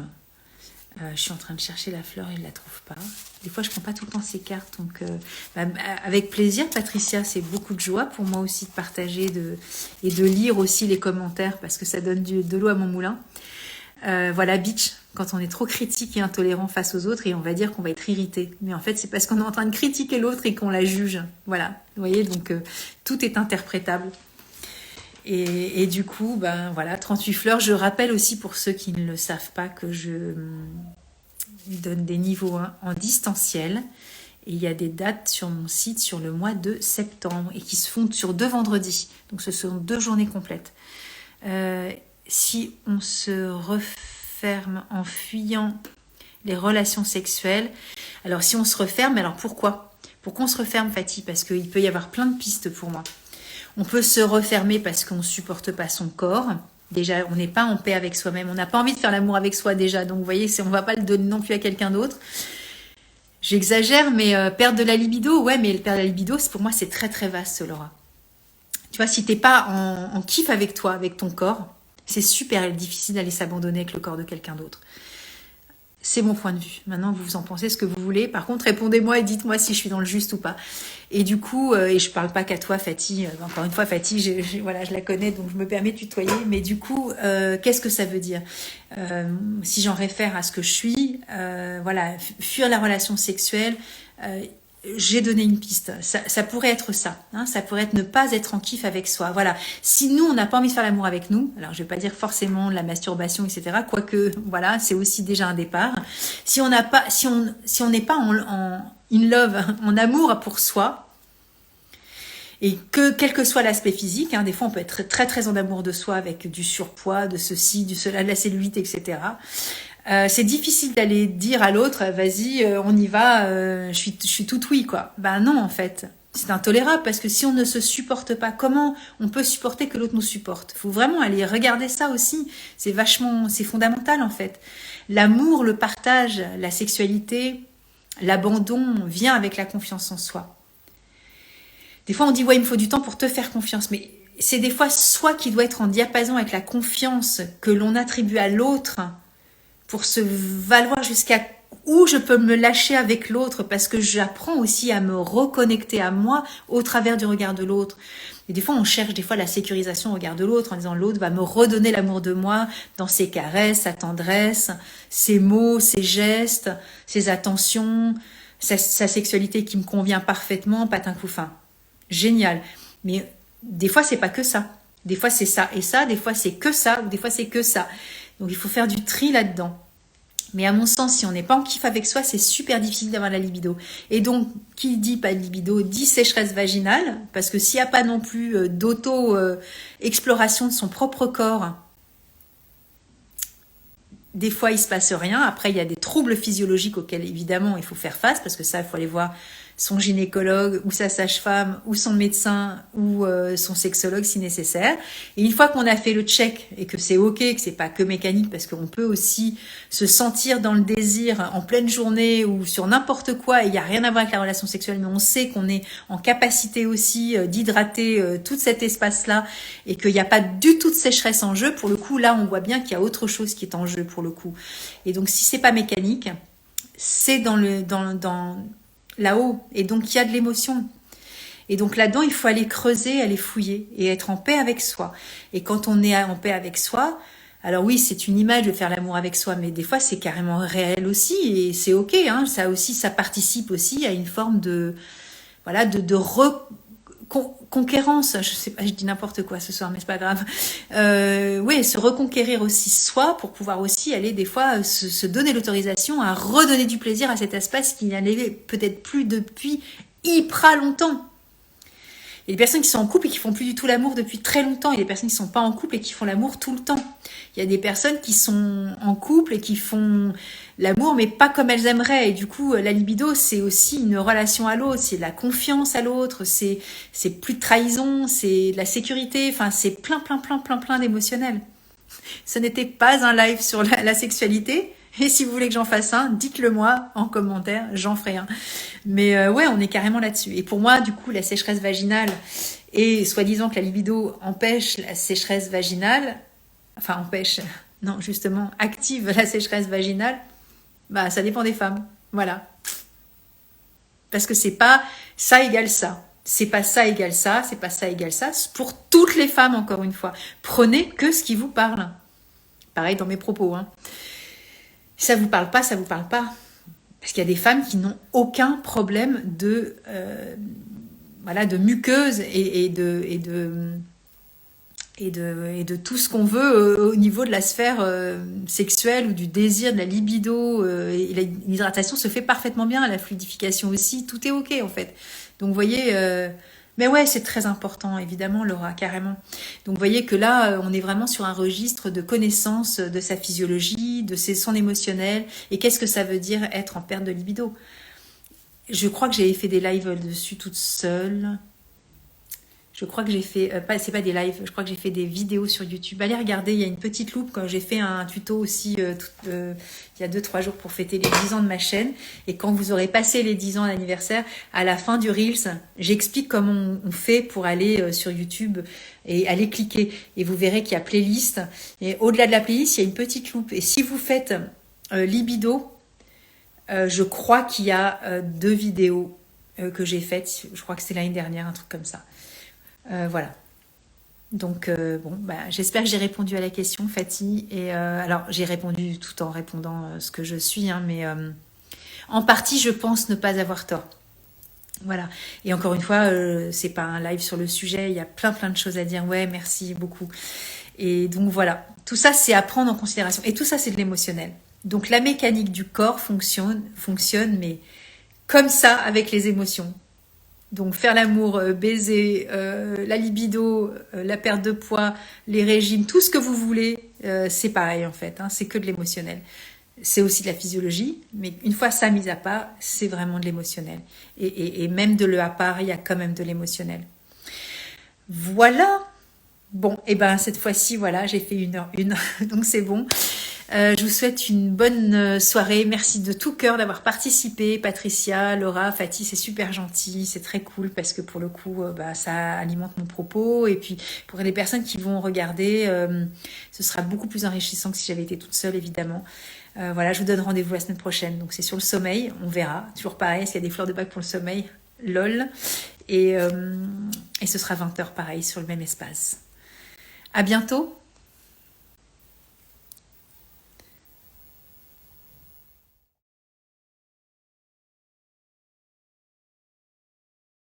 Speaker 1: Je suis en train de chercher la fleur et je ne la trouve pas. Des fois, je ne prends pas tout le temps ces cartes. Donc, avec plaisir, Patricia, c'est beaucoup de joie pour moi aussi de partager et de lire aussi les commentaires parce que ça donne de l'eau à mon moulin. Voilà, bitch, quand on est trop critique et intolérant face aux autres et on va dire qu'on va être irrité. Mais en fait, c'est parce qu'on est en train de critiquer l'autre et qu'on la juge. Voilà, vous voyez, donc tout est interprétable. Et du coup, ben voilà, 38 fleurs. Je rappelle aussi pour ceux qui ne le savent pas que je donne des niveaux 1 en distanciel Et il y a des dates sur mon site sur le mois de septembre et qui se font sur 2 vendredis. Donc ce sont 2 journées complètes. Si on se referme en fuyant les relations sexuelles, alors si on se referme, alors pourquoi on se referme, Fatih? Parce qu'il peut y avoir plein de pistes pour moi. On peut se refermer parce qu'on ne supporte pas son corps. Déjà, on n'est pas en paix avec soi-même. On n'a pas envie de faire l'amour avec soi déjà. Donc vous voyez, on ne va pas le donner non plus à quelqu'un d'autre. J'exagère, mais perdre de la libido, ouais, mais perdre de la libido, pour moi, c'est très très vaste, Laura. Tu vois, si t'es pas en kiff avec toi, avec ton corps, c'est super difficile d'aller s'abandonner avec le corps de quelqu'un d'autre. C'est mon point de vue. Maintenant, vous en pensez ce que vous voulez. Par contre, répondez-moi et dites-moi si je suis dans le juste ou pas. Et du coup, et je parle pas qu'à toi, Fatih. Encore une fois, Fatih, voilà, je la connais, donc je me permets de tutoyer. Mais du coup, qu'est-ce que ça veut dire? Si j'en réfère à ce que je suis, voilà, fuir la relation sexuelle. J'ai donné une piste. Ça pourrait être ça. Hein, ça pourrait être ne pas être en kiff avec soi. Voilà. Si nous, on n'a pas envie de faire l'amour avec nous, alors je vais pas dire forcément la masturbation, etc. Quoique, voilà, c'est aussi déjà un départ. Si on n'a pas, si on n'est pas en in love, en amour pour soi, et que quel que soit l'aspect physique, hein, des fois on peut être très très en amour de soi avec du surpoids, de ceci, du cela, de la cellulite, etc. C'est difficile d'aller dire à l'autre, vas-y, on y va, je suis tout oui, quoi. Ben non, en fait. C'est intolérable parce que si on ne se supporte pas, comment on peut supporter que l'autre nous supporte? Il faut vraiment aller regarder ça aussi. C'est fondamental, en fait. L'amour, le partage, la sexualité, l'abandon vient avec la confiance en soi. Des fois, on dit, ouais, il me faut du temps pour te faire confiance, mais c'est des fois soi qui doit être en diapason avec la confiance que l'on attribue à l'autre pour se valoir jusqu'à où je peux me lâcher avec l'autre, parce que j'apprends aussi à me reconnecter à moi au travers du regard de l'autre. Et des fois, on cherche des fois la sécurisation au regard de l'autre en disant l'autre va me redonner l'amour de moi dans ses caresses, sa tendresse, ses mots, ses gestes, ses attentions, sa sexualité qui me convient parfaitement, patin couffin. Génial. Mais des fois, c'est pas que ça. Des fois, c'est ça et ça. Des fois, c'est que ça. Ou des fois, c'est que ça. Donc, il faut faire du tri là-dedans. Mais à mon sens, si on n'est pas en kiff avec soi, c'est super difficile d'avoir la libido. Et donc, qui dit pas de libido, dit sécheresse vaginale. Parce que s'il n'y a pas non plus d'auto-exploration de son propre corps, des fois, il se passe rien. Après, il y a des troubles physiologiques auxquels, évidemment, il faut faire face. Parce que ça, il faut aller voir son gynécologue ou sa sage-femme ou son médecin ou son sexologue si nécessaire. Et une fois qu'on a fait le check et que c'est ok, que c'est pas que mécanique, parce qu'on peut aussi se sentir dans le désir en pleine journée ou sur n'importe quoi et il n'y a rien à voir avec la relation sexuelle, mais on sait qu'on est en capacité aussi d'hydrater tout cet espace-là et qu'il n'y a pas du tout de sécheresse en jeu. Pour le coup, là, on voit bien qu'il y a autre chose qui est en jeu pour le coup. Et donc, si c'est pas mécanique, c'est dans là-haut, et donc il y a de l'émotion. Et donc là-dedans, il faut aller creuser, aller fouiller et être en paix avec soi. Et quand on est en paix avec soi, alors oui, c'est une image de faire l'amour avec soi, mais des fois c'est carrément réel aussi et c'est ok. Hein, ça participe aussi à une forme de reconquérance. Je sais pas, je dis n'importe quoi ce soir, mais c'est pas grave. Oui, se reconquérir aussi soi pour pouvoir aussi aller des fois se donner l'autorisation à redonner du plaisir à cet espace qui n'allait peut-être plus depuis hyper longtemps. Il y a des personnes qui sont en couple et qui font plus du tout l'amour depuis très longtemps. Il y a des personnes qui sont pas en couple et qui font l'amour tout le temps. Il y a des personnes qui sont en couple et qui font l'amour mais pas comme elles aimeraient. Et du coup, la libido, c'est aussi une relation à l'autre, c'est de la confiance à l'autre, c'est plus de trahison, c'est de la sécurité. Enfin, c'est plein d'émotionnel. Ce n'était pas un live sur la sexualité. Et si vous voulez que j'en fasse un, dites-le moi en commentaire, j'en ferai un. Mais ouais, on est carrément là-dessus. Et pour moi, du coup, la sécheresse vaginale et soi-disant que la libido empêche la sécheresse vaginale, enfin empêche, non, justement, active la sécheresse vaginale, bah ça dépend des femmes. Voilà. Parce que c'est pas ça égale ça. C'est pas ça égale ça, c'est pas ça égale ça. Pour toutes les femmes, encore une fois. Prenez que ce qui vous parle. Pareil dans mes propos, hein. Si ça vous parle pas, ça vous parle pas. Parce qu'il y a des femmes qui n'ont aucun problème de muqueuse et et de tout ce qu'on veut au niveau de la sphère sexuelle ou du désir, de la libido. Et l'hydratation se fait parfaitement bien, la fluidification aussi, tout est ok en fait. Donc vous voyez, mais ouais, c'est très important, évidemment, Laura, carrément. Donc vous voyez que là, on est vraiment sur un registre de connaissance de sa physiologie, de son émotionnel, et qu'est-ce que ça veut dire être en perte de libido. Je crois que j'avais fait des lives dessus toute seule. Je crois que j'ai fait, c'est pas des lives, je crois que j'ai fait des vidéos sur YouTube. Allez regarder, il y a une petite loupe quand j'ai fait un tuto aussi il y a 2-3 jours pour fêter les 10 ans de ma chaîne. Et quand vous aurez passé les 10 ans d'anniversaire, à la fin du Reels, j'explique comment on fait pour aller sur YouTube et aller cliquer. Et vous verrez qu'il y a playlist. Et au-delà de la playlist, il y a une petite loupe. Et si vous faites libido, je crois qu'il y a 2 vidéos que j'ai faites. Je crois que c'est l'année dernière, un truc comme ça. Voilà. Donc, bon, j'espère que j'ai répondu à la question, Fatih. Et alors, j'ai répondu tout en répondant ce que je suis, hein, mais en partie, je pense ne pas avoir tort. Voilà. Et encore une fois, c'est pas un live sur le sujet. Il y a plein de choses à dire. Ouais, merci beaucoup. Et donc voilà. Tout ça, c'est à prendre en considération. Et tout ça, c'est de l'émotionnel. Donc la mécanique du corps fonctionne, mais comme ça avec les émotions. Donc faire l'amour, baiser, la libido, la perte de poids, les régimes, tout ce que vous voulez, c'est pareil en fait, hein, c'est que de l'émotionnel. C'est aussi de la physiologie, mais une fois ça mis à part, c'est vraiment de l'émotionnel. Et même de le à part, il y a quand même de l'émotionnel. Voilà. Bon, et ben cette fois-ci, voilà, j'ai fait 1h01, donc c'est bon. Je vous souhaite une bonne soirée. Merci de tout cœur d'avoir participé. Patricia, Laura, Fatih, c'est super gentil. C'est très cool parce que pour le coup, ça alimente mon propos. Et puis, pour les personnes qui vont regarder, ce sera beaucoup plus enrichissant que si j'avais été toute seule, évidemment. Voilà, je vous donne rendez-vous la semaine prochaine. Donc, c'est sur le sommeil. On verra. Toujours pareil, s'il y a des fleurs de bac pour le sommeil, lol. Et ce sera 20h pareil sur le même espace. À bientôt.